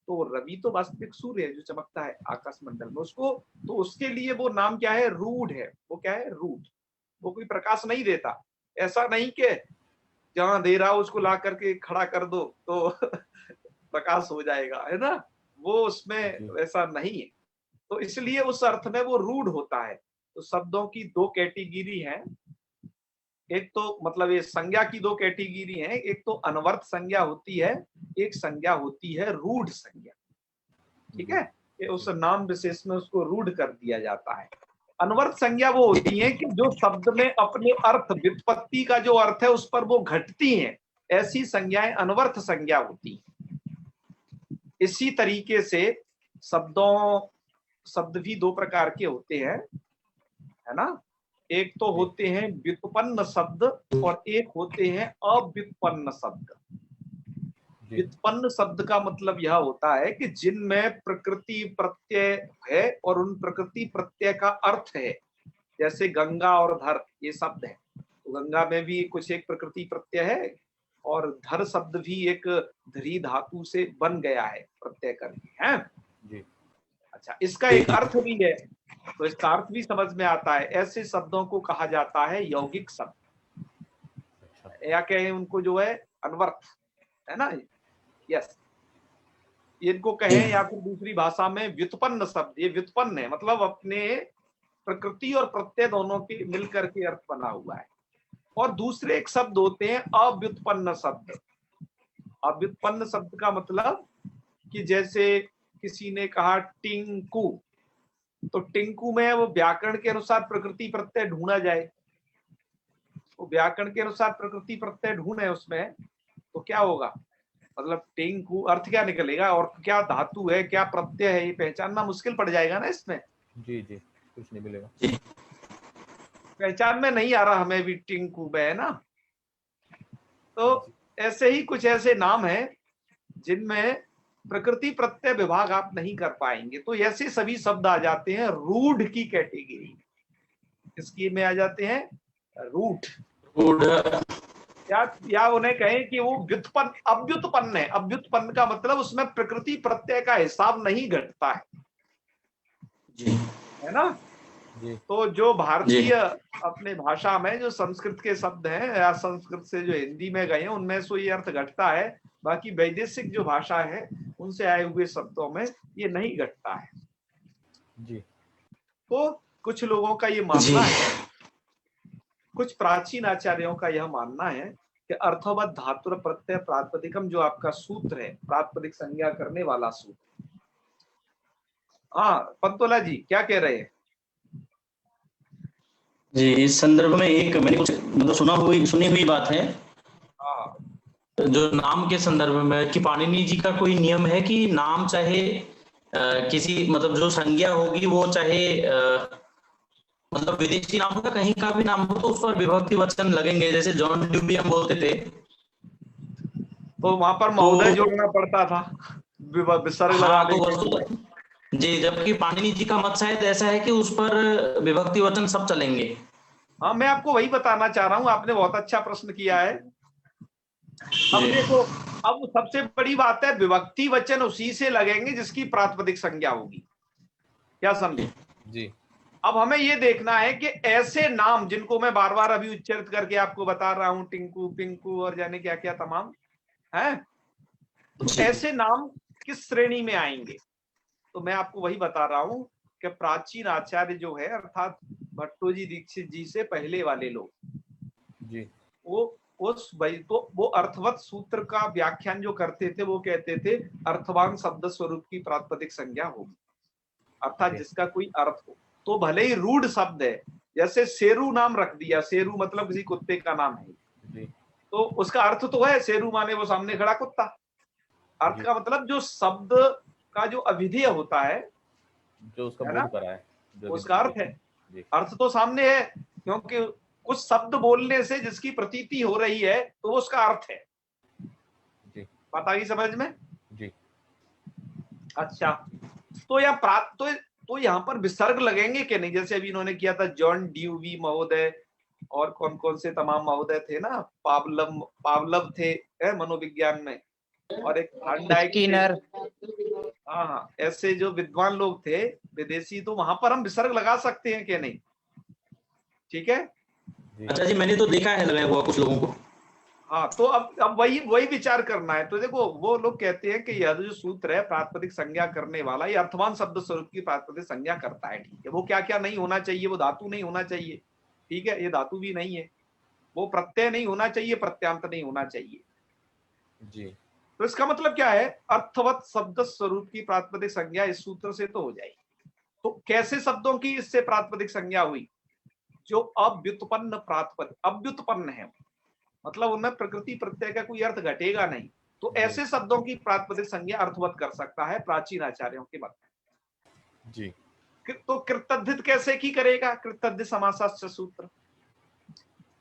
तो रवि तो वास्तविक सूर्य है जो चमकता है आकाश मंडल में, उसको तो उसके लिए वो नाम क्या है? रूढ़ है। वो क्या है? रूढ़। वो कोई प्रकाश नहीं देता। ऐसा नहीं कि जहां दे रहा उसको ला करके खड़ा कर दो तो प्रकाश हो जाएगा, है ना? वो उसमें वैसा नहीं है। तो इसलिए उस अर्थ में वो रूढ़ होता है। तो शब्दों की दो कैटेगरी है। एक तो मतलब ये संज्ञा की दो कैटेगरी है, एक तो अनवर्थ संज्ञा होती है, एक संज्ञा होती है रूढ़ संज्ञा। ठीक है? कि उस नाम विशेष में उसको रूढ़ कर दिया जाता है। अनवर्थ संज्ञा वो होती है कि जो शब्द में अपने अर्थ, व्युत्पत्ति का जो अर्थ है उस पर वो घटती हैं, ऐसी संज्ञाएं अनवर्थ संज्ञा होती हैं। इसी तरीके से शब्द भी दो प्रकार के होते हैं, है ना। एक तो होते हैं व्युत्पन्न शब्द और एक होते हैं अव्युत्पन्न शब्द। व्युत्पन्न शब्द का मतलब यह होता है कि जिनमें प्रकृति प्रत्यय है और उन प्रकृति प्रत्यय का अर्थ है, जैसे गंगा और धर ये शब्द है, तो गंगा में भी कुछ एक प्रकृति प्रत्यय है और धर शब्द भी एक धरी धातु से बन गया है प्रत्यय करके, है जी। अच्छा, इसका एक अर्थ भी है, तो इसका अर्थ भी समझ में आता है। ऐसे शब्दों को कहा जाता है यौगिक शब्द, या कहें उनको जो है अनवर्थ, है ना। यस, इनको कहें या फिर दूसरी भाषा में व्युत्पन्न शब्द। ये व्युत्पन्न है, मतलब अपने प्रकृति और प्रत्यय दोनों के मिलकर के अर्थ बना हुआ है। और दूसरे एक शब्द होते हैं अव्युत्पन्न शब्द। अव्युत्पन्न शब्द का मतलब कि जैसे किसी ने कहा टिंकू, तो टिंकू में वो व्याकरण के अनुसार प्रकृति प्रत्यय ढूंढा जाए, तो व्याकरण के अनुसार प्रकृति प्रत्यय ढूंढे उसमें, तो क्या होगा, मतलब टिंकू अर्थ क्या निकलेगा और क्या धातु है क्या प्रत्यय है, ये पहचानना मुश्किल पड़ जाएगा ना इसमें। जी जी, कुछ नहीं मिलेगा, पहचान में नहीं आ रहा हमें भी टिंकू में, है ना। तो ऐसे ही कुछ ऐसे नाम हैं जिनमें प्रकृति प्रत्यय विभाग आप नहीं कर पाएंगे, तो ऐसे सभी शब्द आ जाते हैं रूढ़ की कैटेगरी। किसकी में आ जाते हैं, रूढ़। या उन्हें कहें कि वो व्युत्पन्न, अव्युत्पन्न है। अव्युत्पन्न का मतलब उसमें प्रकृति प्रत्यय का हिसाब नहीं घटता है, है ना। तो जो भारतीय अपने भाषा में जो संस्कृत के शब्द हैं या संस्कृत से जो हिंदी में गए हैं उनमें से ये अर्थ घटता है, बाकी वैदेशिक जो भाषा है उनसे आए हुए शब्दों में ये नहीं घटता है जी। तो कुछ लोगों का ये मानना है, कुछ प्राचीन आचार्यों का यह मानना है कि अर्थवत धातुर प्रत्यय प्रातिपदिकम जो आपका सूत्र है, प्रातिपदिक संज्ञा करने वाला सूत्र। हाँ पंतोला जी क्या कह रहे हैं जी? इस संदर्भ में एक मैंने कुछ मतलब सुनी हुई बात है, जो नाम के संदर्भ में, कि पाणिनि जी का कोई नियम है कि नाम चाहे किसी मतलब जो संज्ञा होगी वो चाहे मतलब विदेशी नाम होगा, कहीं का भी नाम हो, तो उस पर विभक्ति वचन लगेंगे। जैसे जॉन ड्यूबी हम बोलते थे तो वहां पर महोदय जोड़ना पड़ता था, विसर्ग लगा देंगे। जी, जबकि पाणिनि जी का मत शायद ऐसा है कि उस पर विभक्ति वचन सब चलेंगे। हाँ मैं आपको वही बताना चाह रहा हूँ, आपने बहुत अच्छा प्रश्न किया है। अब देखो, अब सबसे बड़ी बात है विभक्ति वचन उसी से लगेंगे जिसकी प्रातिपदिक संज्ञा होगी, क्या समझे जी। अब हमें ये देखना है कि ऐसे नाम जिनको मैं बार बार अभी उच्चारित करके आपको बता रहा हूं, टिंकू पिंकू और जाने क्या क्या तमाम है, तो ऐसे नाम किस श्रेणी में आएंगे। तो मैं आपको वही बता रहा हूं कि प्राचीन आचार्य जो है अर्थात भट्टोजी दीक्षित जी से पहले वाले लोग जी, वो अर्थवत सूत्र का व्याख्यान जो करते थे वो कहते थे अर्थवान शब्द स्वरूप की प्रातिपदिक संज्ञा होगी, अर्थात जिसका कोई अर्थ हो, तो भले ही रूढ़ शब्द है। जैसे शेरू नाम रख दिया, शेरू मतलब किसी कुत्ते का नाम है जी। तो उसका अर्थ तो है शेरू माने वो सामने खड़ा कुत्ता। अर्थ का मतलब जो शब्द का जो अभिधेय होता है, जो उसका बोध करा है, उसका अर्थ है। अर्थ तो सामने है, क्योंकि कुछ शब्द बोलने से जिसकी प्रतीति हो रही है तो वो उसका अर्थ है जी। बात आ गई समझ में जी। अच्छा, तो यहाँ पर विसर्ग लगेंगे कि नहीं, जैसे अभी इन्होंने किया था जॉन ड्यूवी महोदय और कौन कौन से तमाम महोदय थे ना, पावलव थे मनोविज्ञान में, और एक स्किनर, हाँ ऐसे जो विद्वान लोग थे विदेशी, तो वहां पर हम विसर्ग लगा सकते हैं कि नहीं, ठीक है। अच्छा जी, मैंने तो देखा है लगाया हुआ कुछ लोगों को। हाँ तो अब वही विचार करना है। तो देखो वो लोग कहते हैं कि यह जो सूत्र है प्रातिपदिक संज्ञा करने वाला, ये अर्थवान शब्द स्वरूप की प्रातिपदिक संज्ञा करता है, ठीक है। वो क्या क्या नहीं होना चाहिए, वो धातु नहीं होना चाहिए, ठीक है, ये धातु भी नहीं है, वो प्रत्यय नहीं होना चाहिए, प्रत्यांत नहीं होना चाहिए जी। तो इसका मतलब क्या है, अर्थवत शब्द स्वरूप की प्रातिपदिक संज्ञा इस सूत्र से तो हो जाएगी, तो कैसे शब्दों की इससे प्रातिपदिक संज्ञा हुई? जो अव्युत्पन्न प्रातिपदिक, अव्युत्पन्न है, मतलब उनमें प्रकृति प्रत्यय का कोई अर्थ घटेगा नहीं, तो ऐसे शब्दों की प्रातिपदिक संज्ञा अर्थवत कर सकता है प्राचीन आचार्यों के मत में जी। तो कृतद्धित कैसे की करेगा? कृतद्धित समासाश्च सूत्र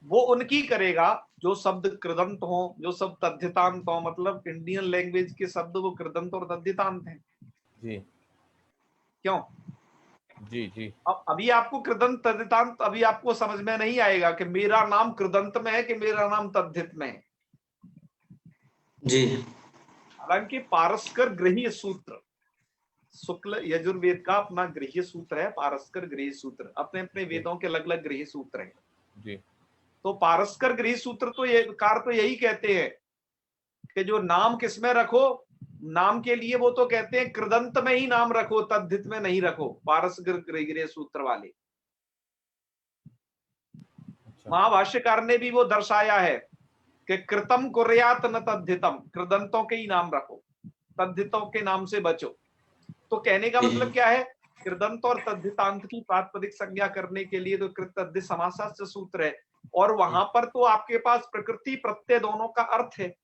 वो उनकी करेगा जो शब्द कृदंत हो, जो शब्द तद्धितांत हो, मतलब इंडियन लैंग्वेज के शब्द वो कृदंत और तद्धितांत हैं। जी क्यों? जी जी अब अभी आपको कृदंत तद्धितांत अभी आपको समझ में नहीं आएगा कि मेरा नाम कृदंत में है कि मेरा नाम तद्धित में है। जी हालांकि पारस्कर गृह्य सूत्र, शुक्ल यजुर्वेद का अपना गृह्य सूत्र है, पारस्कर गृह्य सूत्र, अपने अपने वेदों के अलग अलग गृह्य सूत्र हैं। जी तो पारस्कर गृह्य सूत्र तो ये कार तो यही कहते हैं कि जो नाम किसमें रखो, नाम के लिए वो तो कहते हैं कृदंत में ही नाम रखो, तद्धित में नहीं रखो, पारस्कर गृह्य सूत्र वाले। अच्छा महाभाष्यकार ने भी वो दर्शाया है कि कृतम कुर्यात न तद्धितम, कृदंतों के ही नाम रखो, तद्धितों के नाम से बचो। तो कहने का मतलब क्या है? कृदंत और तद्धितांत की प्रातिपदिक संज्ञा करने के लिए तो कृतद्धित समासाश्च सूत्र है, और वहां पर तो आपके पास प्रकृति प्रत्यय दोनों का अर्थ है,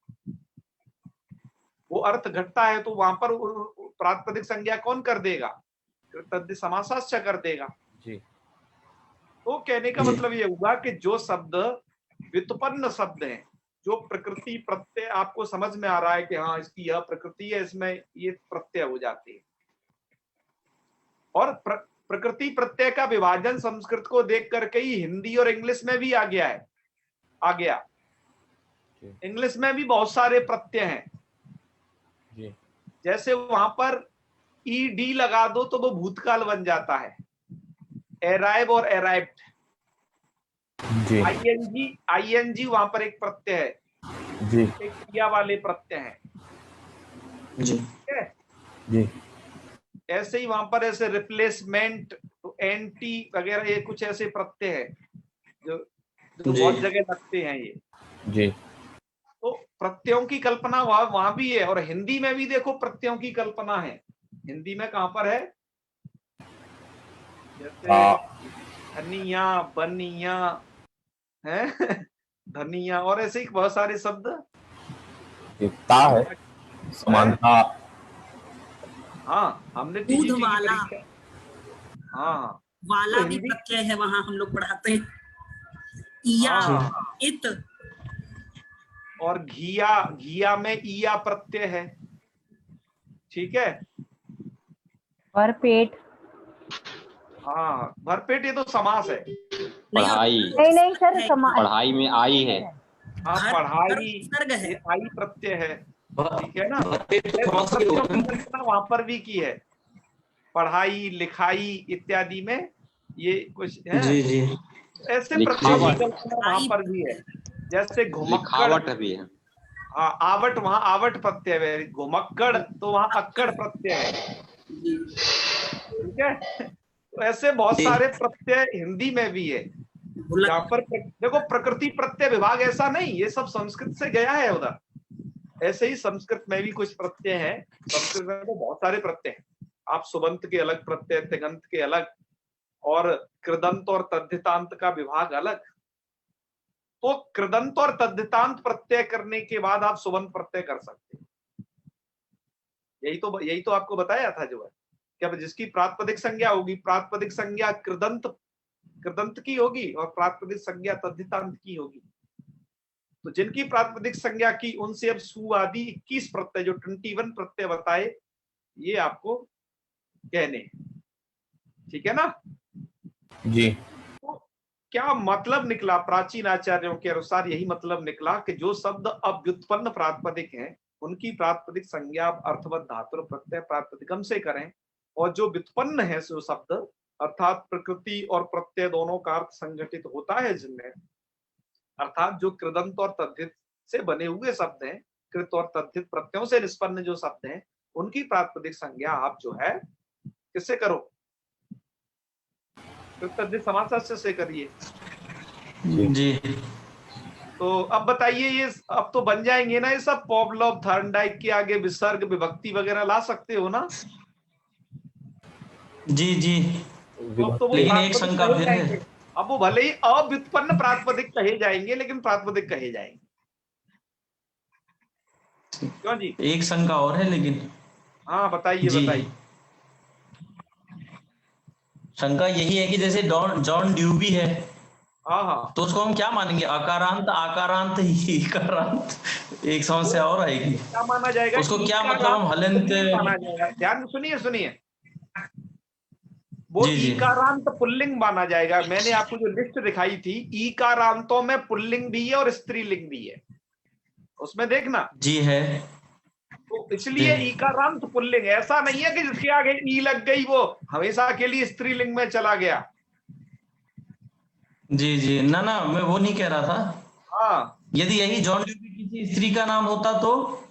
वो अर्थ घटता है, तो वहां पर प्रातिपदिक संज्ञा कौन कर देगा? कृतद्धित समासाश्च कर देगा। जी तो कहने का मतलब ये हुआ कि जो शब्द व्युत्पन्न शब्द हैं, जो प्रकृति प्रत्यय आपको समझ में आ रहा है कि हाँ इसकी यह प्रकृति है, इसमें ये प्रत्यय हो जाते हैं, और प्रकृति प्रत्यय का विभाजन संस्कृत को देख करके ही हिंदी और इंग्लिश में भी आ गया है, आ गया। इंग्लिश में भी बहुत सारे प्रत्यय हैं, जी जैसे वहां पर ईडी लगा दो तो वो भूतकाल बन जाता है, एराइव और एराइव्ड। जी आईएनजी वहां पर एक प्रत्यय है, जी एक क्रिया वाले प्रत्यय है। जी ठीक है? जी ऐसे ही वहां पर ऐसे रिप्लेसमेंट, तो एंटी वगैरह, ये कुछ ऐसे प्रत्यय है जो बहुत जगह लगते हैं ये। जी तो प्रत्ययों की कल्पना वहां भी है, और हिंदी में भी देखो प्रत्ययों की कल्पना है। हिंदी में कहां पर है? जैसे धनिया, बनिया है धनिया, और ऐसे ही बहुत सारे शब्द। एकता है, समानता। हाँ, हमने दूध वाला, हाँ वाला तो भी हिंदी, प्रत्यय है, वहां हम लोग पढ़ाते हैं। इया, इत, और घिया, घिया में ईया प्रत्यय है। ठीक है? भरपेट। हाँ, भरपेट ये तो समास है। पढ़ाई, नहीं सर, पढ़ाई में आई है। हाँ, पढ़ाई सर्ग है, ये आई प्रत्यय है। ठीक है ना? तो वहां पर भी की है, पढ़ाई, लिखाई इत्यादि में ये कुछ है। जी जी ऐसे प्रत्ययों की कल्पना वहां पर भी है, जैसे घुमक्कड़ भी है। हाँ, आवट, वहां आवट प्रत्यय है। घुमक्कड़ तो वहां अक्कड़ प्रत्यय है। ठीक है? तो ऐसे बहुत सारे प्रत्यय हिंदी में भी है, जहां पर देखो प्रकृति प्रत्यय विभाग ऐसा नहीं, ये सब संस्कृत से गया है उधर। ऐसे ही संस्कृत में भी कुछ प्रत्यय हैं, संस्कृत में तो बहुत सारे प्रत्यय हैं। आप सुबंत के अलग प्रत्यय, तिगंत के अलग, और कृदंत और तद्धितांत का विभाग अलग। तो कृदंत और तद्धितांत प्रत्यय करने के बाद आप सुबंत प्रत्यय कर सकते हैं। यही तो आपको बताया था जो है कि अब जिसकी प्रातिपदिक संज्ञा होगी, प्रातिपदिक संज्ञा कृदंत की होगी और प्रातिपदिक संज्ञा तद्धितांत की होगी। तो जिनकी प्रातिपदिक संज्ञा की, उनसे अब सु आदि 21 प्रत्यय, जो 21 प्रत्यय बताए, ये आपको कहने। ठीक है ना? जी तो क्या मतलब निकला? प्राचीन आचार्यों के अनुसार यही मतलब निकला कि जो शब्द अव्युत्पन्न प्रातिपदिक हैं, उनकी प्रातिपदिक संज्ञा अर्थवत धातु प्रत्यय प्रातिपदिकम से करें, और जो व्युत्पन्न है जो शब्द, अर्थात प्रकृति और प्रत्यय दोनों का अर्थ संगठित होता है जिनमें, अर्थात जो कृदंत और तद्धित से बने हुए शब्द हैं, कृत और तद्धित प्रत्ययों से निष्पन्न जो शब्द हैं, उनकी प्रातिपदिक संज्ञा आप जो है किससे करो? कृत तद्धित समासाश्च से करिए। जी तो अब बताइए, ये अब तो बन जाएंगे ना ये सब? पॉवलोव, थॉर्नडाइक के आगे विसर्ग, विभक्ति वगैरह ला सकते हो ना? जी जी, तो वो लेकिन एक प्रातिपदिक शंका कहे फिर जाएंगे। है। अब वो भले ही अव्युत्पन्न प्रातिपदिक कहे जाएंगे, लेकिन प्रातिपदिक कहे जाएंगे। क्यों जी? एक शंका और है लेकिन। हाँ बताइए जी, बताइए। शंका यही है कि जैसे जॉन ड्यूबी है, हाँ हाँ, तो उसको हम क्या मानेंगे? अकारांत, आकारांत, इकारांत? एक वो समस्या और आएगी। क्या माना जाएगा? उसको क्या मतलब ईकारांत हम हलंत? पुल्लिंग माना जाएगा। ध्यान सुनिए सुनिए, वो जी जी ईकारांत पुल्लिंग माना जाएगा। मैंने आपको जो लिस्ट दिखाई थी, ईकारांतों में पुल्लिंग भी है और स्त्रीलिंग भी है, उसमें देखना। जी है। तो जी इसलिए ईकारांत पुल्लिंग, ऐसा नहीं है कि जिसके आगे ई लग गई वो हमेशा के लिए स्त्रीलिंग में चला गया। जी जी, ना ना, मैं वो नहीं कह रहा था। हाँ, यदि यही जॉन ड्यूबी किसी स्त्री का नाम होता तो?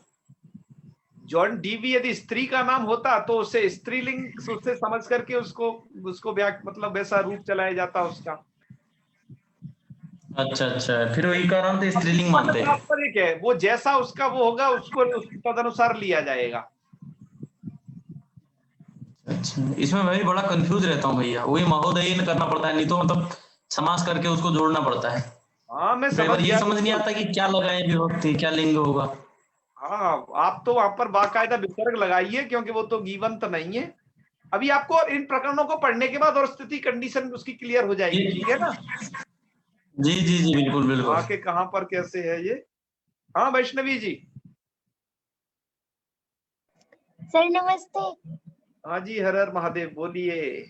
जॉन डीवी यदि स्त्री का नाम होता तो उसे स्त्रीलिंग उससे समझ करके उसको उसको मतलब वैसा रूप चलाया जाता उसका। अच्छा अच्छा, फिर वो इकारांत स्त्रीलिंग मतलब मानते हैं। तात्पर्य है, वो जैसा उसका वो होगा उसको उस तदनुसार लिया जाएगा। अच्छा, इसमें मैं भी बड़ा कंफ्यूज रहता हूँ भैया, वही महोदयन करना पड़ता है, नहीं तो मतलब समास करके उसको जोड़ना पड़ता है। हाँ मैं कई समझ बार यही गया समझ नहीं बिल्कुल। आता कि क्या लगाए विभक्ति, क्या लिंग होगा। हाँ, आप तो वहां पर बाकायदा विसर्ग लगाइए, क्योंकि वो तो गीवन तो नहीं है। अभी आपको इन प्रकरणों को पढ़ने के बाद और स्थिति कंडीशन उसकी क्लियर हो जाएगी, जी ठीक है ना? जी जी जी, बिल्कुल बिल्कुल। आके कहां पर कैसे है ये। हाँ वैष्णवी जी। सर नमस्ते। हाँ जी, हर हर महादेव, बोलिए।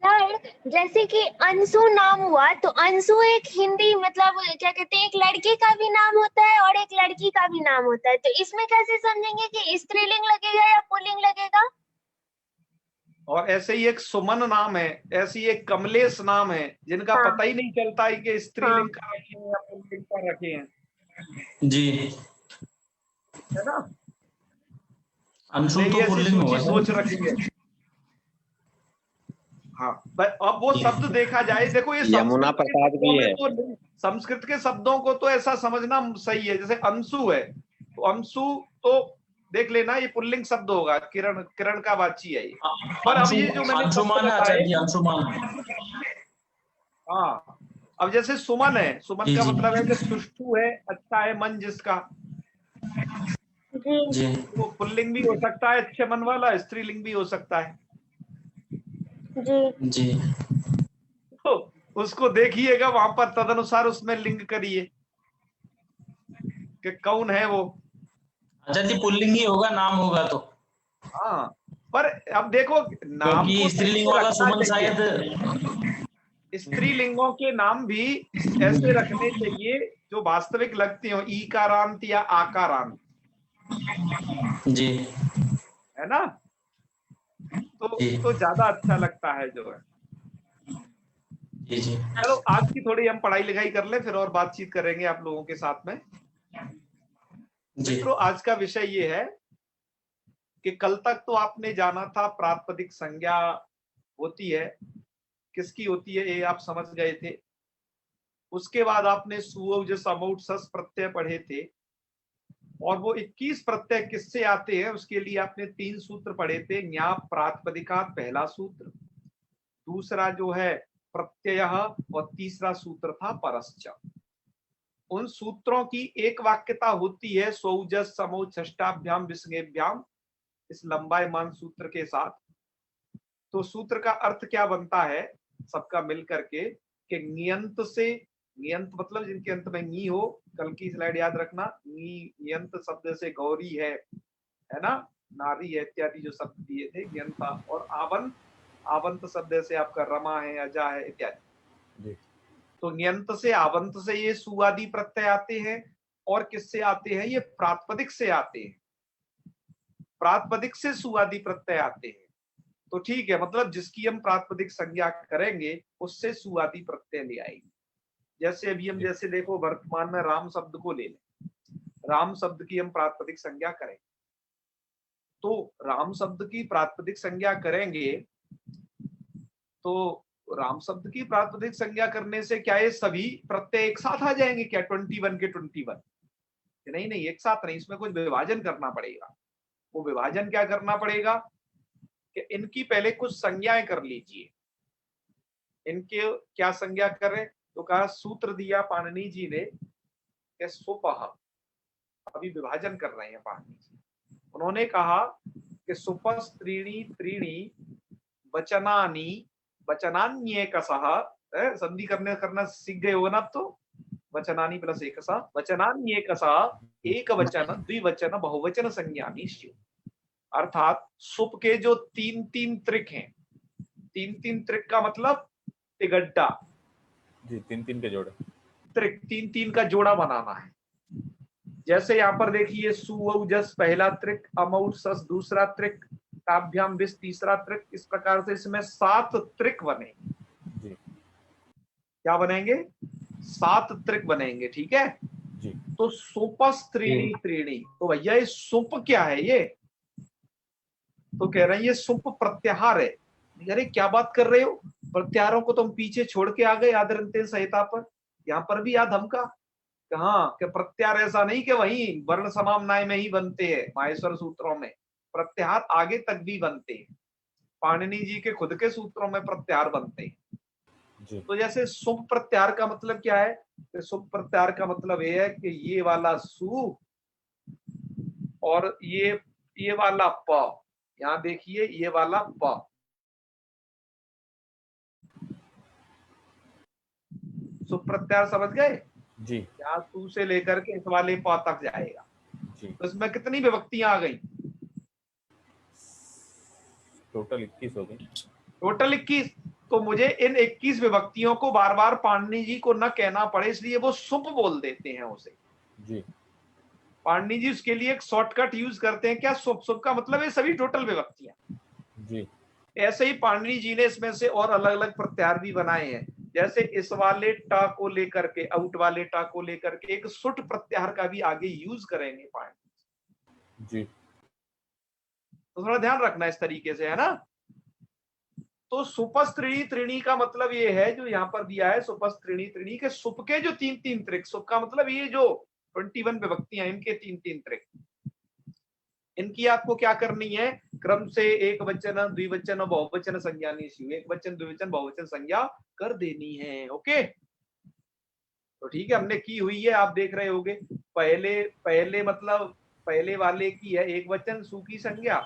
सर जैसे कि अंशु नाम हुआ, तो अंशु एक हिंदी मतलब क्या कहते हैं, एक लड़के का भी नाम होता है और एक लड़की का भी नाम होता है, तो इसमें कैसे समझेंगे कि स्त्रीलिंग लगेगा या पुल्लिंग लगेगा? और ऐसे ही एक सुमन नाम है, ऐसी एक कमलेश नाम है, जिनका हाँ पता ही नहीं चलता है कि हाँ स्त्रीलिंग का रखे हैं या पुल्लिंग का रखे हैं, जी, है ना? अंशु यही तो ऐसी पुल्लिंग सूची होगा सोच सर। रखी है। हाँ, अब वो जी शब्द देखा जाए, देखो ये यमुना संस्कृत के प्रसाद शब्दों भी में है। तो नहीं, संस्कृत के शब्दों को तो ऐसा समझना सही है। जैसे अंशु है, तो अंशु तो देख लेना, ये पुल्लिंग शब्द होगा, किरण, किरण का वाची है ये। पर अब ये जो मैंने शब्द अंशुमान है बताए, आचार्य जी, अंशुमान। हाँ, अब जैसे सुमन है, सुमन जी का जी मतलब है कि सुष्ठु है, अच्छा है मन जिसका, जी जी तो वो पुल्लिंग भी हो सकता है, अच्छे मन वाला, स्त्रीलिंग भी हो सकता है। जी जी तो उसको देखिएगा वहां पर, तदनुसार उसमें लिंग करिए कि कौन है वो। आचार्य जी, पुल्लिंग ही होगा, नाम होगा तो। हाँ, पर अब देखो, नाम को क्योंकि सही स्त्रीलिंग से वाला रखना सुमन चाहिए। शायद। स्त्रीलिंगों के नाम भी ऐसे रखने चाहिए जो वास्तविक लगते हो, ईकारांत या आकारांत, जी है ना? जी तो ज्यादा अच्छा लगता है जो है। जी जी चलो आज की थोड़ी हम पढ़ाई लिखाई कर ले, फिर और बातचीत करेंगे आप लोगों के साथ में। जी मित्रों, आज का विषय ये है कि कल तक तो आपने जाना था प्रातिपदिक संज्ञा होती है, किसकी होती है ये आप समझ गए थे। उसके बाद आपने सुअव्ज समौट सस प्रत्यय पढ़े थे, और वो 21 प्रत्यय किससे आते हैं उसके लिए आपने 3 सूत्र पढ़े थे। ज्ञाप प्रातिपदिकात पहला सूत्र, दूसरा जो है प्रत्यय, और तीसरा सूत्र था परश्च। उन सूत्रों की एक वाक्यता होती है स्वौजस समौच षष्टाभ्याम विसर्गेभ्याम, इस लंबायमान सूत्र के साथ। तो सूत्र का अर्थ क्या बनता है सबका मिल करके, कि नियंत से, नियंत मतलब जिनके अंत में नी हो, कल की स्लाइड याद रखना, नी नियंत शब्द से गौरी है ना, नारी है इत्यादि जो शब्द दिए थे नियंता, और आवंत, आवंत शब्द से आपका रमा है, अजा है इत्यादि। तो नियंत से, आवंत से ये सुआदि प्रत्यय आते हैं, और किससे आते हैं? ये प्रातिपदिक से आते हैं, प्रातिपदिक से सुआदि प्रत्यय आते हैं। तो ठीक है, मतलब जिसकी हम प्रातिपदिक संज्ञा करेंगे उससे सुआदि प्रत्यय ले आएंगे। जैसे अभी हम, जैसे देखो वर्तमान में राम शब्द को ले लें, राम शब्द की हम प्रातिपदिक संज्ञा करें, तो राम शब्द की प्रातिपदिक संज्ञा करेंगे, तो राम शब्द की प्रातिपदिक संज्ञा करने से क्या ये सभी प्रत्यय एक साथ आ जाएंगे क्या? 21 के 21? नहीं नहीं, एक साथ नहीं, इसमें कुछ विभाजन करना पड़ेगा। वो विभाजन क्या करना पड़ेगा? कि इनकी पहले कुछ संज्ञाएं कर लीजिए। इनके क्या संज्ञा करें? तो कहा सूत्र दिया पाणिनि जी ने कि सुपह, अभी विभाजन कर रहे हैं पाणिनि जी। उन्होंने कहा कि सुपस त्रीणी त्रीणी वचनानि वचनान्येकसः, संधि करना सीख गए हो ना अब तो, वचनानि प्लस एकसा, वचनान्येकसः एक वचन द्विवचन बहुवचन संज्ञानि स्युः। अर्थात सुप के जो तीन तीन त्रिक हैं, तीन तीन त्रिक का मतलब तिगड्डा जी, तीन तीन के जोड़े, त्रिक, तीन तीन का जोड़ा बनाना है। जैसे यहाँ पर देखिए सु जस पहला त्रिक, अमौट सस दूसरा त्रिक, काभ्याम विस तीसरा त्रिक, इस प्रकार से इसमें 7 त्रिक बनेंगे। जी क्या बनेंगे? 7 त्रिक बनेंगे, ठीक है जी। तो सुपस त्रीणी त्रीणी, तो भैया ये सुप क्या है? ये तो कह रहे हैं ये सुप प्रत्याहार है। अरे क्या बात कर रहे हो, प्रत्याहारों को तुम पीछे छोड़ के आ गए आदरंतेन संहिता पर, यहाँ पर भी याद हमका कहा कि प्रत्याहार ऐसा नहीं कि वही वर्ण समाम्नाय में ही बनते हैं, माहेश्वर सूत्रों में प्रत्याहार आगे तक भी बनते हैं, पाणिनि जी के खुद के सूत्रों में प्रत्याहार बनते हैं जी। तो जैसे सुप प्रत्याहार का मतलब क्या है? कि सुप प्रत्याहार का मतलब ये है कि ये वाला सु और ये वाला प, यहाँ देखिए ये वाला प, सुप प्रत्याहार समझ गए? जी यहाँ सु से लेकर के इस वाले प तक जाएगा। जी। तो इसमें कितनी विभक्तियां आ गई? टोटल 21 हो गई। टोटल 21। तो मुझे इन 21 विभक्तियों को बार बार पाणिनि जी को न कहना पड़े, इसलिए वो सुप बोल देते हैं उसे। जी। पाणिनि जी उसके लिए एक शॉर्टकट यूज करते हैं, क्या? सुप। सुप का मतलब है सभी टोटल विभक्तियां। जी ऐसे ही पाणिनि जी ने इसमें से और अलग अलग प्रत्याहार भी बनाए हैं। जैसे इस वाले टा को लेकर के, आउट वाले टा को लेकर के एक सुट प्रत्याहार का भी आगे यूज करेंगे पाणिनि जी। तो थोड़ा ध्यान रखना इस तरीके से, है ना? तो सुपस त्रिणी त्रिणी का मतलब ये है जो यहाँ पर दिया है, सुपस त्रिणी त्रिणी के सुप के जो तीन तीन त्रिक, सुप का मतलब ये जो 21 विभक्तियां इनके तीन तीन त्रिक, इनकी आपको क्या करनी है? क्रम से एक वचन द्विवचन और बहुवचन संज्ञा नहीं, एक वचन द्विवचन बहुवचन संज्ञा कर देनी है। ओके, तो ठीक है, हमने की हुई है, आप देख रहे होगे। पहले मतलब पहले वाले की है एक वचन सु की संज्ञा,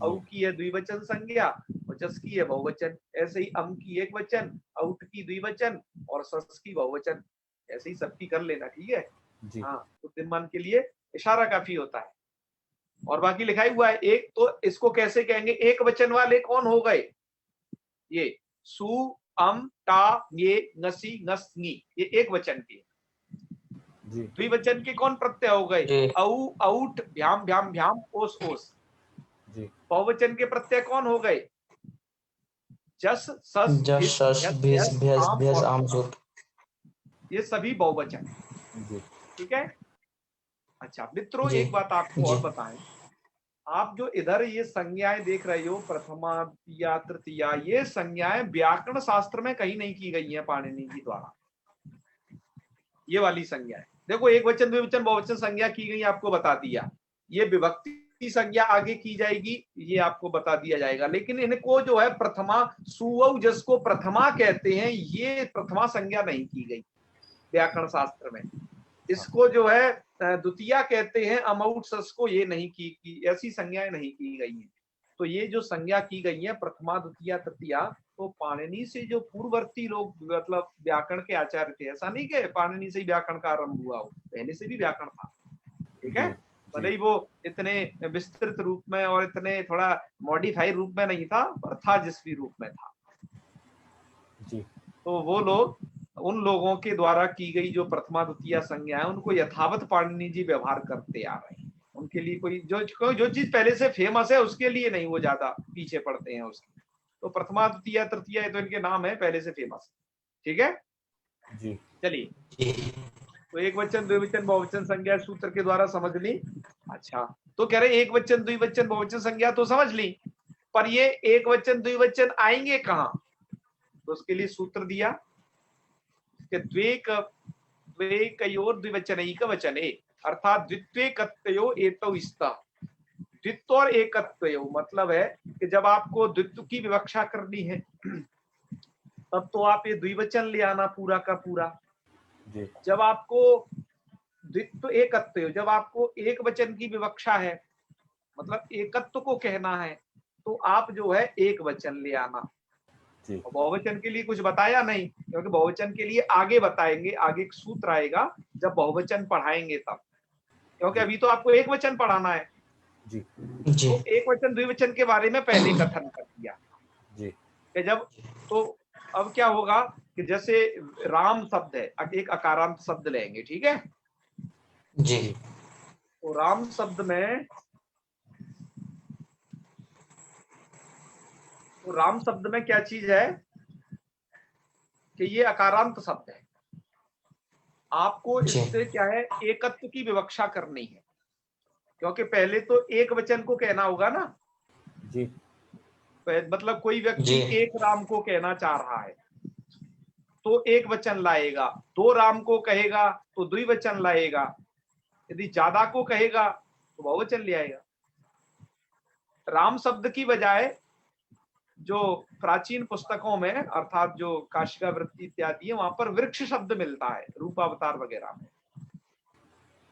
औ की है द्विवचन संज्ञा, और जस की है बहुवचन। ऐसे ही अम की एक वचन, औट की द्विवचन और सस की बहुवचन, ऐसे ही सबकी कर लेना, ठीक है? हाँ, बुद्धिमान के लिए इशारा काफी होता है। और बाकी लिखा ही हुआ है। एक तो इसको कैसे कहेंगे? एक वचन वाले कौन हो गए? ये सु अम टा ये ngसी ngस नी, ये एक वचन के। द्विवचन के कौन प्रत्यय हो गए? औ औट भ्याम भ्याम भ्याम ओस ओस। बहुवचन के प्रत्यय कौन हो गए? जस सस भिस भेस आम सूप, ये सभी बहुवचन, ठीक है? अच्छा मित्रों, एक बात आपको और बताएं, आप जो इधर ये संज्ञाएं देख रहे हो, प्रथमा द्वितीया तृतीया, ये संज्ञाएं व्याकरण शास्त्र में कहीं नहीं की गई हैं पाणिनि जी द्वारा। ये वाली संज्ञाएं देखो, एक वचन द्विवचन बहुवचन संज्ञा की गई, आपको बता दिया। ये विभक्ति संज्ञा आगे की जाएगी, ये आपको बता दिया जाएगा। लेकिन इनको जो है प्रथमा सुवौ जिसको प्रथमा कहते हैं, ये प्रथमा संज्ञा नहीं की गई व्याकरण शास्त्र में। इसको जो है द्वितीया कहते हैं, अमौट सस को ये नहीं की ऐसी संज्ञाएं नहीं की गई हैं। तो ये जो संज्ञा की गई है प्रथमा द्वितीया तृतीया, तो पाणिनि से जो पूर्ववर्ती लोग मतलब व्याकरण के आचार्य थे, ऐसा नहीं कि पाणिनि से ही व्याकरण का आरंभ हुआ हो, पहले से भी व्याकरण था, ठीक है? भले ही वो इतने विस्तृत रूप में और इतने थोड़ा मॉडिफाइड रूप में नहीं था, पर था जिस भी रूप में था जी। तो वो लोग, उन लोगों के द्वारा की गई जो प्रथमा द्वितीय संज्ञा है, उनको यथावत पाणिनि जी व्यवहार करते आ रहे हैं। उनके लिए कोई जो चीज पहले से फेमस है उसके लिए नहीं वो ज्यादा पीछे पड़ते हैं उसके। तो प्रथमा द्वितीय तृतीय तो इनके नाम है, पहले से फेमस, ठीक है जी। चलिए, तो एक वचन द्विवचन बहुवचन संज्ञा सूत्र के द्वारा समझ ली। अच्छा, तो कह रहे एक वचन द्विवचन बहुवचन संज्ञा तो समझ ली, पर ये एक वचन द्विवचन आएंगे कहाँ? तो उसके लिए सूत्र दिया कि द्वेकयोर द्विवचनैक वचने, अर्थात द्वित्वे कत्तयो एतौ स्तः, द्वित्व और एकत्व मतलब है कि जब आपको द्वित्व की विवक्षा करनी है तब तो आप ये द्विवचन ले आना पूरा का पूरा। जी जब आपको द्वित्व एकत्व, जब आपको एक वचन की विवक्षा है मतलब एकत्व को कहना है तो आप जो है एक वचन ले आना। जी बहुवचन के लिए कुछ बताया नहीं, क्योंकि बहुवचन के लिए आगे बताएंगे, आगे एक सूत्र आएगा जब बहुवचन पढ़ाएंगे तब, क्योंकि अभी तो आपको एक वचन पढ़ाना है। जी तो एक वचन द्विवचन के बारे में पहले कथन कर दिया जी कि जब, तो अब क्या होगा कि जैसे राम शब्द है, एक अकारांत शब्द लेंगे, ठीक है जी तो राम शब्द में, तो राम शब्द में क्या चीज है कि ये अकारांत शब्द है, आपको इससे क्या है एकत्व की विवक्षा करनी है, क्योंकि पहले तो एक वचन को कहना होगा ना। जी मतलब कोई व्यक्ति एक राम को कहना चाह रहा है तो एक वचन लाएगा, दो राम को कहेगा तो द्विवचन लाएगा, यदि ज्यादा को कहेगा तो बहुवचन ले आएगा। राम शब्द की बजाय जो प्राचीन पुस्तकों में अर्थात जो काशिका वृत्ति इत्यादि है वहां पर वृक्ष शब्द मिलता है, रूपावतार वगैरह में।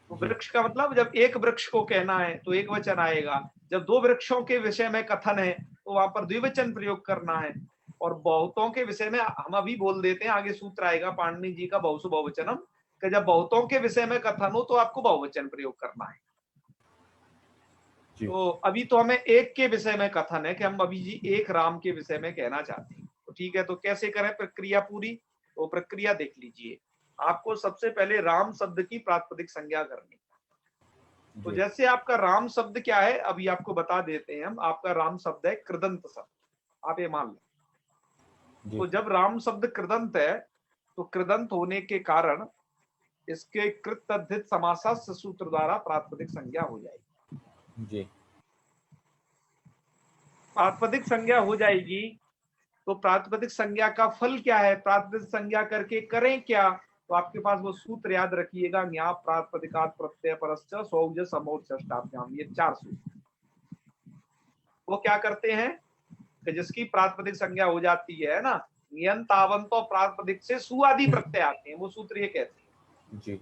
तो वृक्ष का मतलब जब एक वृक्ष को कहना है तो एक वचन आएगा, जब दो वृक्षों के विषय में कथन है तो वहां पर द्विवचन प्रयोग करना है, और बहुतों के विषय में हम अभी बोल देते हैं, आगे सूत्र आएगा पाणिनि जी का बहुसु बहुवचनम, कि जब बहुतों के विषय में कथन हो तो आपको बहुवचन प्रयोग करना है। तो अभी तो हमें एक के विषय में कथन है कि हम अभी जी एक राम के विषय में कहना चाहते हैं, तो ठीक है, तो कैसे करें प्रक्रिया पूरी, तो प्रक्रिया देख लीजिए। आपको सबसे पहले राम शब्द की प्रातिपदिक संज्ञा करनी। तो जैसे आपका राम शब्द क्या है अभी आपको बता देते हैं हम, आपका राम शब्द है कृदंत शब्द, आप ये मान लें। तो जब राम शब्द कृदंत है तो कृदंत होने के कारण इसके कृत तद्धित समासस्थ सूत्र द्वारा प्रातिपदिक संज्ञा हो जाएगी। जी प्रातिपदिक संज्ञा हो जाएगी तो प्रातिपदिक संज्ञा का फल क्या है, प्रातिपदिक संज्ञा करके करें क्या, तो आपके पास वो सूत्र याद रखिएगा, ज्ञा प्रातिपदिकात् प्रत्यय परश्च स्वौज समोर षष्ठाभ्याम, ये 4 सूत्र। वो क्या करते हैं कि जिसकी प्रातिपदिक संज्ञा हो जाती है ना, नियंतावंत और प्रातिपदिक से सुआदि प्रत्यय आते हैं, वो सूत्र ये कहते हैं। जी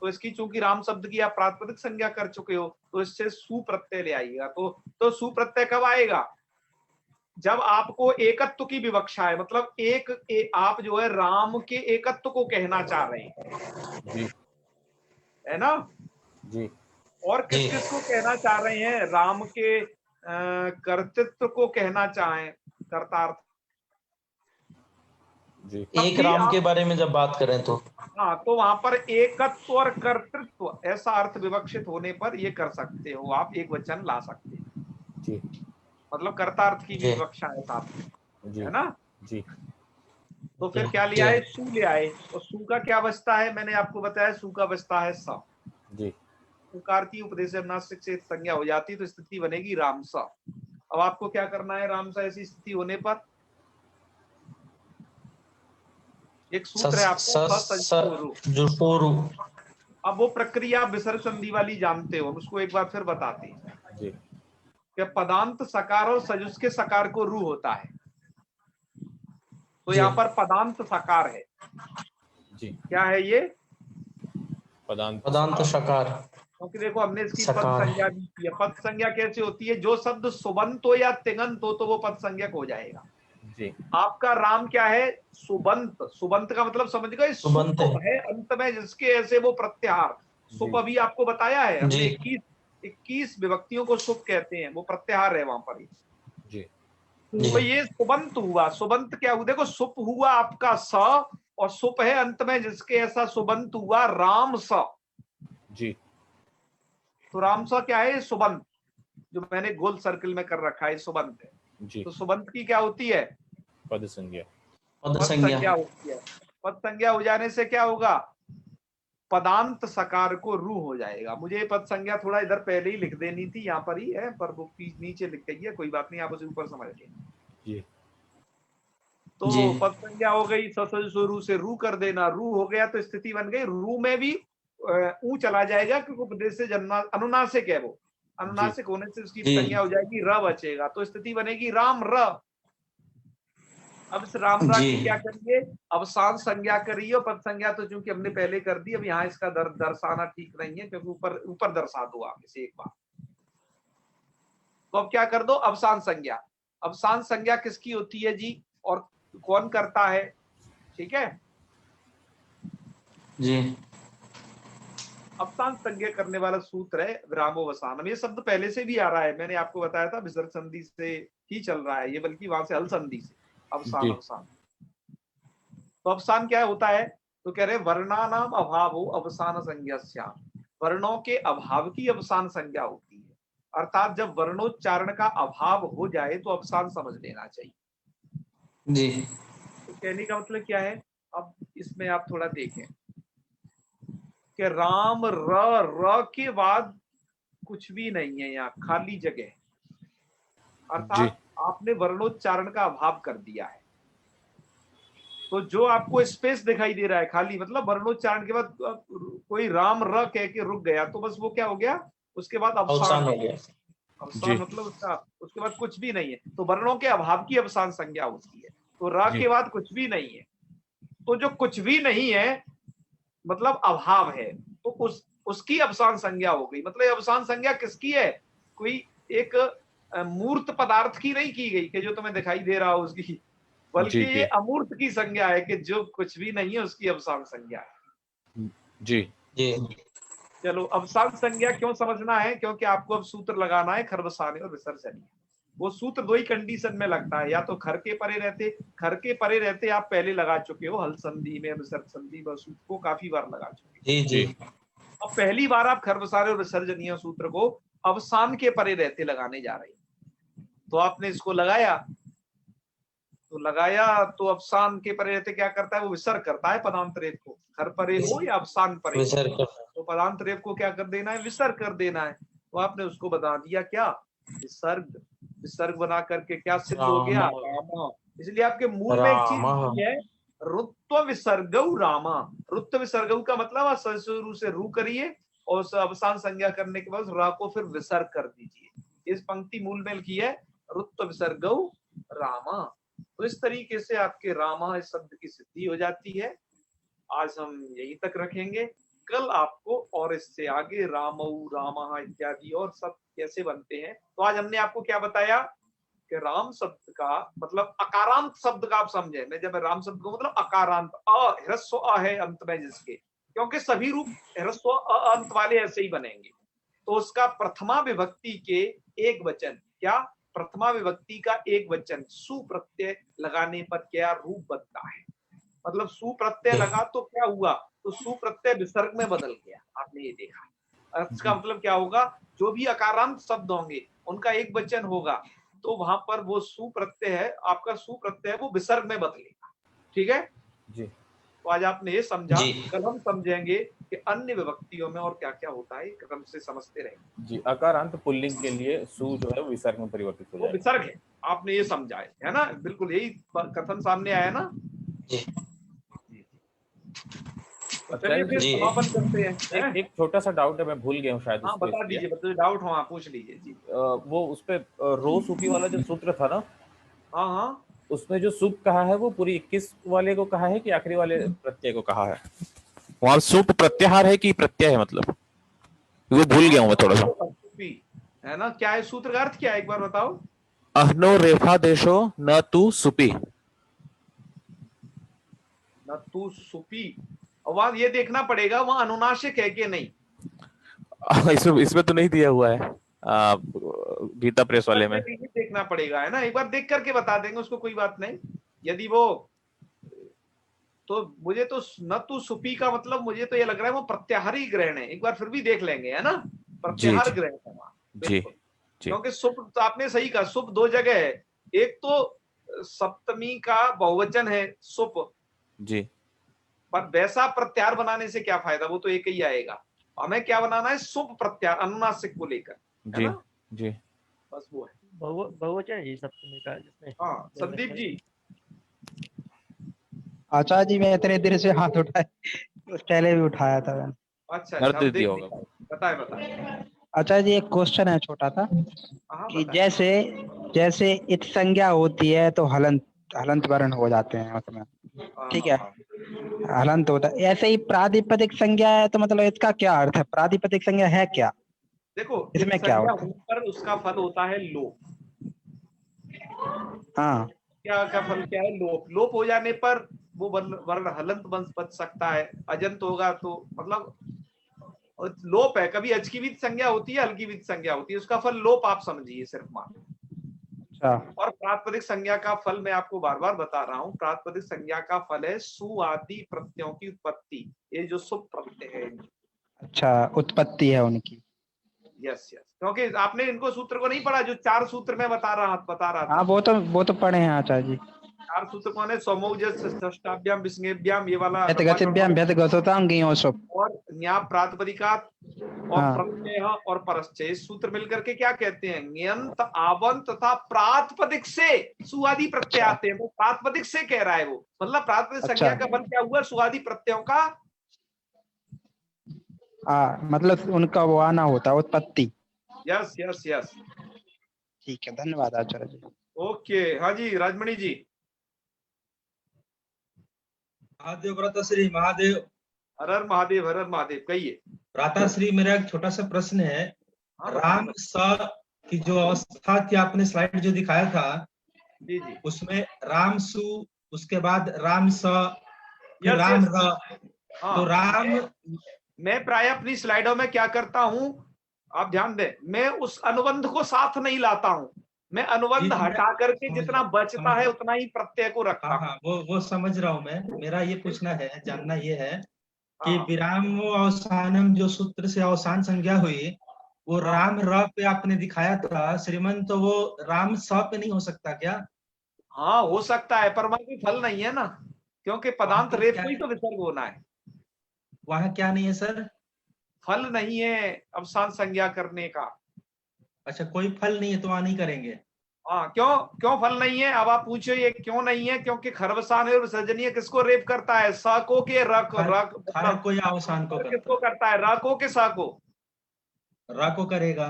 तो इसकी चूंकि राम शब्द की आप प्रातिपदिक संज्ञा कर चुके हो तो इससे सु प्रत्यय ले आइएगा। तो सु प्रत्यय कब आएगा, जब आपको एकत्व की विवक्षा है, मतलब आप जो है राम के एकत्व को कहना चाह रहे हैं, जी है ना जी और किस किस को कहना चाह रहे हैं, राम के कर्तृत्व को कहना चाहें, कर्तार्थ जी एक राम के बारे में जब बात करें तो हाँ, तो वहां पर एकत्व और कर्तृत्व ऐसा अर्थ विवक्षित होने पर ये कर सकते हो, आप एक वचन ला सकते हैं। जी मतलब कर्तार्थ की विवक्षा है साथ में, है ना जी। तो फिर क्या ले आए, सु ले आए, और सु का क्या बचता है, मैंने आपको बताया सु का बचता है स। जी उकार की उपदेश से संज्ञा हो जाती तो स्थिति बनेगी राम स। अब आपको क्या करना है राम स ऐसी स्थिति होने पर, एक सूत्र है आपको अब वो प्रक्रिया विसर्ग संधि वाली जानते हो, उसको एक बार फिर बताते हैं जी। कि पदांत सकार और सजुस के सकार को रू होता है, तो यहाँ पर पदांत सकार है जी। क्या है ये, पदांत सकार, क्योंकि देखो हमने इसकी पद संज्ञा भी की है। पद संज्ञा कैसे होती है, जो शब्द सुबंत हो या तिङंत हो तो वो पद संज्ञक हो जाएगा जी। आपका राम क्या है, सुबंत, सुबंत का मतलब समझ गए, सुबंत है अंत में जिसके ऐसे वो प्रत्याहार, सुप अभी आपको बताया है हमने 21 विभक्तियों को सुप कहते हैं, वो प्रत्याहार है वहां पर जी। तो ये सुबंत हुआ, सुबंत क्या हुआ, देखो सुप हुआ आपका स और सुप है अंत में जिसके ऐसा सुबंत हुआ राम स जी। तो राम स क्या है, सुबंत, जो मैंने गोल सर्किल में कर रखा है सुबंत है जी। तो सुबंत की क्या होती है, पद संज्ञा, पद संज्ञा होती है। पद संज्ञा हो जाने से क्या होगा, पदांत सकार को रू हो जाएगा। मुझे पद संज्ञा थोड़ा इधर पहले ही लिख देनी थी, यहाँ पर ही है पर वो नीचे लिख गई है, कोई बात नहीं, आप उसे ऊपर समझ लेंगे। तो पद संज्ञा हो गई, रू से रू कर देना, रू हो गया तो स्थिति बन गई, रू में भी ऊ चला जाएगा क्योंकि उपदेश से अनुनासिक है वो, अनुनासिक होने से उसकी जी। संज्ञा हो जाएगी र बचेगा, तो स्थिति बनेगी राम र। अब इस राम र जी। की क्या करिए, अवसान संज्ञा करिए, और पद संज्ञा तो चूंकि हमने पहले कर दी, अब यहाँ इसका दर्शाना ठीक नहीं है, क्योंकि ऊपर ऊपर दर्शा दो आप इसे एक बार। तो अब क्या कर दो, अवसान संज्ञा। अवसान संज्ञा किसकी होती है जी, और कौन करता है? ठीक है, जी। अवसान संज्ञा करने वाला सूत्र है विरामोवसानम। ये शब्द पहले से भी आ रहा है, मैंने आपको बताया था विसर्ग संधि से ही चल रहा है ये, बल्कि वहां से हल संधि से अवसान जी। अवसान। तो अवसान क्या होता है, तो कह रहे वर्णानाम अभावो अवसान संज्ञा, वर्णों के अभाव की अवसान संज्ञा होती है, अर्थात जब वर्णोच्चारण का अभाव हो जाए तो अवसान समझ लेना चाहिए। जी। तो कहने का मतलब क्या है, अब इसमें आप थोड़ा देखें कि राम र के बाद कुछ भी नहीं है, यहाँ खाली जगह है, अर्थात आपने वर्णोच्चारण का अभाव कर दिया है। तो जो आपको स्पेस दिखाई दे रहा है खाली, मतलब वर्णोच्चारण के बाद कोई राम र कह के रुक गया, तो बस वो क्या हो गया, उसके बाद अवसान हो गया। अवसान मतलब उसका उसके बाद कुछ भी नहीं है, तो वर्णों के अभाव की अवसान संज्ञा होती है। तो र के बाद कुछ भी नहीं है, तो जो कुछ भी नहीं है मतलब अभाव है, तो उसकी अवसान संज्ञा हो गई। मतलब अवसान संज्ञा किसकी है, कोई एक मूर्त पदार्थ की नहीं की गई कि जो तुम्हें दिखाई दे रहा हो उसकी, बल्कि जी, ये अमूर्त की संज्ञा है कि जो कुछ भी नहीं है उसकी अवसान संज्ञा है। जी। जी। चलो, अवसान संज्ञा क्यों समझना है, क्योंकि आपको अब सूत्र लगाना है खरवसाने और विसर्जनीय। वो सूत्र दो ही कंडीशन में लगता है, या तो खर के परे रहते आप पहले लगा चुके हो, हल संधि में, विसर्ग संधि में सूत्र को काफी बार लगा चुके जी। जी। अब पहली बार आप खरवसाने और विसर्जनीय सूत्र को अवसान के परे रहते लगाने जा रहे हैं। तो आपने इसको लगाया, तो अवसान के परे रहते क्या करता है, वो विसर्ग करता है पदांत रेफ को, खर परे हो या अवसान परे हो, तो पदांत रेफ को क्या कर देना है, विसर्ग कर देना है। तो आपने उसको बता दिया क्या, विसर्ग। विसर्ग बना करके क्या सिद्ध हो गया, रामा। इसलिए आपके मूल में एक चीज है, रुत्व विसर्गौ रामा। रुत्व विसर्गौ का मतलब शुरू से रू करिए और उस अवसान संज्ञा करने के बाद रा को फिर विसर्ग कर दीजिए। इस पंक्ति मूल में लिखी है रुत्व विसर्गौ रामा। तो इस तरीके से आपके रामा इस शब्द की सिद्धि हो जाती है। आज हम यहीं तक रखेंगे, कल आपको और इससे आगे रामऊ रामा इत्यादि और सब कैसे बनते हैं। तो आज हमने आपको क्या बताया कि राम शब्द का मतलब अकारांत शब्द का आप समझे। मैं जब राम शब्द को मतलब अकारांत, ह्रस्व अ है अंत में जिसके, क्योंकि सभी रूप ह्रस्व अ अंत वाले ऐसे ही बनेंगे। तो उसका प्रथमा विभक्ति के एक वचन, क्या प्रथमा विभक्ति का एक वचन सुप्रत्यय लगाने पर क्या रूप बनता है। मतलब सुप्रत्यय लगा तो क्या हुआ, तो सुप्रत्यय विसर्ग में बदल गया, आपने ये देखा। इसका मतलब क्या होगा, जो भी अकारांत शब्द होंगे उनका एक वचन होगा, तो वहां पर वो सुप्रत्यय है, आपका सुप्रत्यय है वो विसर्ग में बदलेगा। ठीक है जी। तो आज आपने ये समझा, जी। कल हम समझेंगे कि अन्य विभक्तियों में और क्या क्या होता है, क्रम से समझते रहेंगे। जी, अकारांत पुल्लिंग के लिए सु जो है वो विसर्ग में परिवर्तित हो वो जाएगा। विसर्ग है, आपने ये समझा है ना, बिल्कुल यही कथन सामने आया ना। तो चलिए फिर जी। समापन करते हैं। एक छोटा सा डाउट है, मैं भूल गया हूँ शायद हाँ उसको, बता इसलिए दीजिए, बताइए, डाउट हो आप पूछ लीजिए जी। वो उस पे रो सुपी वाला जो सूत्र था ना, हाँ हाँ, उसमें जो सुप कहा है वो पूरी 21 वाले को कहा है कि आखिरी वाले प्रत्यय को कहा है? वहां सुप प्रत्याहार है कि प्रत्यय है, मतलब वो भूल गया हूँ मैं थोड़ा सा। है ना, क्या है सूत्र का अर्थ क्या है, एक बार बताओ। अहनो रेफा देशो न तू सुपी, न तू सुपी। और वहां ये देखना पड़ेगा वहां अनुनासिक है कि नहीं। इसमें तो नहीं दिया हुआ है गीता प्रेस वाले में। ये देखना पड़ेगा, है ना, एक बार देख करके बता देंगे उसको, कोई बात नहीं। यदि वो तो मुझे तो न तू सुपी का मतलब मुझे तो ये लग रहा है वो प्रत्याहारी ग्रहण है, एक बार फिर भी देख लेंगे, है ना, प्रत्याहार ग्रहण है वहां, बिल्कुल। क्योंकि सुप तो आपने सही कहा, सुप दो जगह है, एक तो सप्तमी का बहुवचन है सुप जी, पर वैसा प्रत्याहार बनाने से क्या फायदा, वो तो एक ही आएगा। हमें क्या बनाना है, सुप प्रत्याहार अनुनासिक को लेकर, है जी, ना, जी। बस वो है। बहुवचन है सप्तमी का जिसमें। हाँ संदीप जी। आचार्य जी, मैं इतने देर से हाथ उठाए, पहले भी उठाया था मैंने। अच्छा कर अब दिया देख होगा। बताए बताए। अच्छा जी, एक क्वेश्चन है छोटा सा हाँ कि बताएं। जैसे जैसे इत संज्ञा होती है तो हलंत हलंत वर्ण हो जाते हैं उसमें, ठीक है, हाँ। हलंत होता है। ऐसे ही प्रातिपदिक संज्ञा है तो मतलब इसका क्या अर्थ है? प्रातिपदिक संज्ञा है क्या? देखो इत इसमें क्या संज्ञा होता है? होने पर उसका फल होता है लोप। हाँ, क्या का फल क्या है? लोप। लोप हो जाने पर वो वर्ण वर्ण हलंत बच सकता है। अजंत होगा तो मतलब लोप है। कभी अचकीवित संज्ञा होती है, हल्कीवित संज्ञा होती है, उसका फल लोप आप समझिए सिर्फ मान। अच्छा और प्रातिपदिक संज्ञा का फल मैं आपको बार बार बता रहा हूं, प्रातिपदिक संज्ञा का फल है सु आदि प्रत्ययों की उत्पत्ति। ये जो सुप प्रत्यय है, अच्छा, उत्पत्ति है उनकी। यस यस, क्योंकि आपने इनको सूत्र को नहीं पढ़ा जो 4 सूत्र में बता रहा हाँ, था। वो तो पढ़े हैं आचार्य जी। 4 सूत्र कौन है? समौजष्टाभ्याम विस्मयभ्याम, ये वाला व्यतिगतिभ्याम व्यतिगतोताम ज्ञोसुप। और न्याय प्रातिपदिकात और हाँ, प्रत्यय और परश्चय। इस सूत्र मिलकर के क्या कहते हैं? ण्यंत आवंत तथा प्रातिपदिक से सुआदि प्रत्यय अच्छा आते हैं। वो प्रातिपदिक से कह रहा है वो, मतलब प्रातिपदिक अच्छा, संज्ञा का फल क्या हुआ? सुआदि प्रत्ययों का। मतलब उनका वो आना होता है, उत्पत्ति। Yes yes yes. ठीक है, धन्यवाद आचार्य जी। ओके, हाँ जी राजमणि जी। महादेव भ्राताश्री महादेव। हर हर महादेव, हर हर महादेव, कहिए। भ्राताश्री, मेरा एक छोटा सा प्रश्न है। हाँ बताएं राम स की जो अवस्था की आपने स्लाइड जो दिखाया था, जी जी, उसमें राम सु, उसके बाद राम स, फिर यस राम यस। र, हाँ, तो राम। मैं प्राय अपनी स्लाइडों में क्या करता हूं, आप ध्यान दें, मैं उस अनुबंध को साथ नहीं लाता हूं। मैं जी अनुबंध जी, मैं हटा करके समझ रहा जितना हूँ, बचता समझ है रहा हूँ। उतना ही प्रत्यय को रखता हाँ हूं। हाँ, वो समझ रहा हूँ मैं। मेरा ये पूछना है, जानना ये है कि हाँ विराम अवसानम जो सूत्र से अवसान संज्ञा हुई, वो हाँ राम र पे आपने दिखाया था श्रीमंत, तो वो राम स पे नहीं हो सकता क्या? हाँ, हो सकता है, पर वहां कोई फल नहीं है ना, क्योंकि वहां पदांत पर रेप क्या को ही है? तो विसर्ग होना है। वहां क्या नहीं है सर? फल नहीं है अवसान संज्ञा करने का। अच्छा, कोई फल नहीं है तो वहां नहीं करेंगे? हाँ, क्यों क्यों फल नहीं है? अब आप पूछो ये क्यों नहीं है? क्योंकि खरवसान है और विसर्जनीय किसको रेप करता है? स को के रक खर रक खर मतलब को या अवसान को और करता किसको करता है? र को के स को? है? र को करेगा।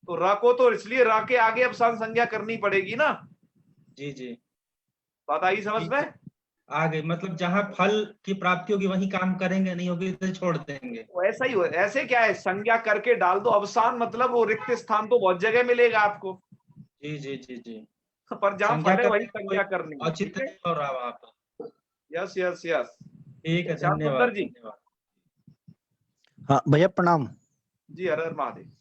तो र को तो इसलिए र के आगे अवसान संज्ञा करनी पड़ेगी ना। जी जी, बात आई समझ ठीक है। में? आ गई, मतलब जहां फल की प्राप्ति होगी वहीं काम करेंगे, नहीं होगी तो छोड़ देंगे। तो ऐसा ही हो, ऐसे क्या है, संज्ञा करके डाल दो अवसान, मतलब वो रिक्त स्थान तो बहुत जगह मिलेगा आपको, जी जी जी जी, पर जहां संज्ञा फल है वही करने में कोई संज्ञा करनी है। ठीक औचित्य है, नहीं हो रहा वहां पर। Yes yes yes. ठीक है, श्याम धन्यवाद सुंदर जी। धन्यवाद। हाँ भैया प्रणाम। जी हर हर महादेव।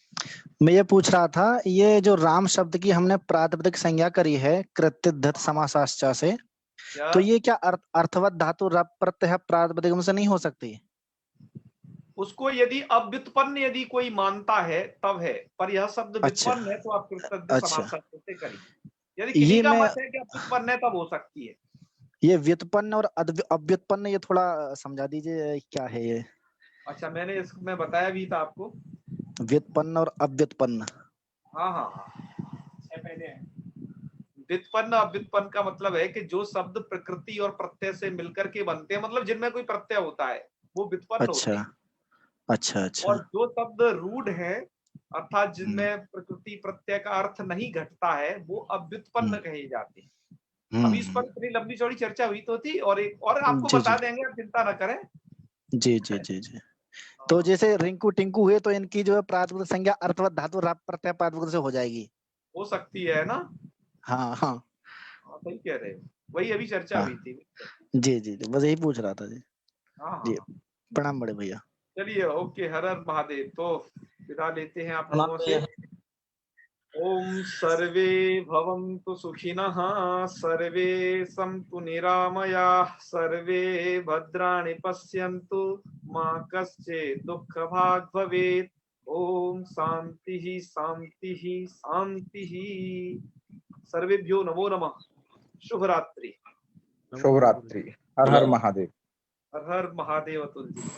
मैं ये पूछ रहा था, ये जो राम शब्द की हमने प्रातिपदिक संज्ञा करी है कृत्य धत समासाश्चा से, तो यस, ये क्या अर्थवत धातु रप प्रत्यय प्रातिपदिक से नहीं हो सकती? उसको यदि अव्युत्पन्न यदि कोई मानता है तब है, पर यह शब्द अच्छा व्युत्पन्न है तो आप कृतज्ञ अच्छा, समास से करिए। यदि किन्हीं ये का मैं मत है कि अव्युत्पन्न है तब हो सकती है। ये व्युत्पन्न और अव्युत्पन्न ये थोड़ा समझा दीजिए, क्या है ये अच्छा, मैंने इसमें बताया भी था आपको। व्युत्पन्न और अव्युत्पन्न? हाँ हाँ हाँ, पहले व्युत्पन्न अव्युत्पन्न का मतलब है कि जो शब्द प्रकृति और प्रत्यय से मिलकर के बनते हैं, मतलब जिनमें कोई प्रत्यय होता है, वो व्युत्पन्न होते अच्छा हैं। अच्छा अच्छा। और जो शब्द रूढ़ है, अर्थात हम्म जिनमें प्रकृति प्रत्यय का अर्थ नहीं घटता है, वो अव्युत्पन्न हम्म कहे जाते हैं। अभी इस पर हम्म, इतनी लंबी चौड़ी चर्चा हुई तो थी, और एक और आपको जी बता जी देंगे, आप चिंता न करें। जी जी जी जी। तो जैसे रिंकू टिंकू हुए तो इनकी जो है प्रातिपदिक संज्ञा अर्थवत धातु रप प्रत्यय प्रातिपदिक से हो जाएगी? हो सकती है ना। हाँ हाँ हाँ, सही कह रहे हो, वही अभी चर्चा हाँ, हुई थी। जी जी जी, बस यही पूछ रहा था जी। हाँ हाँ जी, हाँ। प्रणाम बड़े भैया। चलिए, ओके, हर हर महादेव। तो विदा लेते हैं आप प्रणाम लोगों से। भैया। ओम सर्वे भवन्तु सुखिनः, सर्वे सन्तु निरामयाः, सर्वे भद्राणि पश्यन्तु, मा कश्चित् दुःखभाग् भवेत्। ओम शांतिः शांतिः शांतिः। सर्वेभ्यो नमो नमः। शुभ रात्रि। शुभ रात्रि। हर हर महादेव। हर हर महादेव। अतुल जी।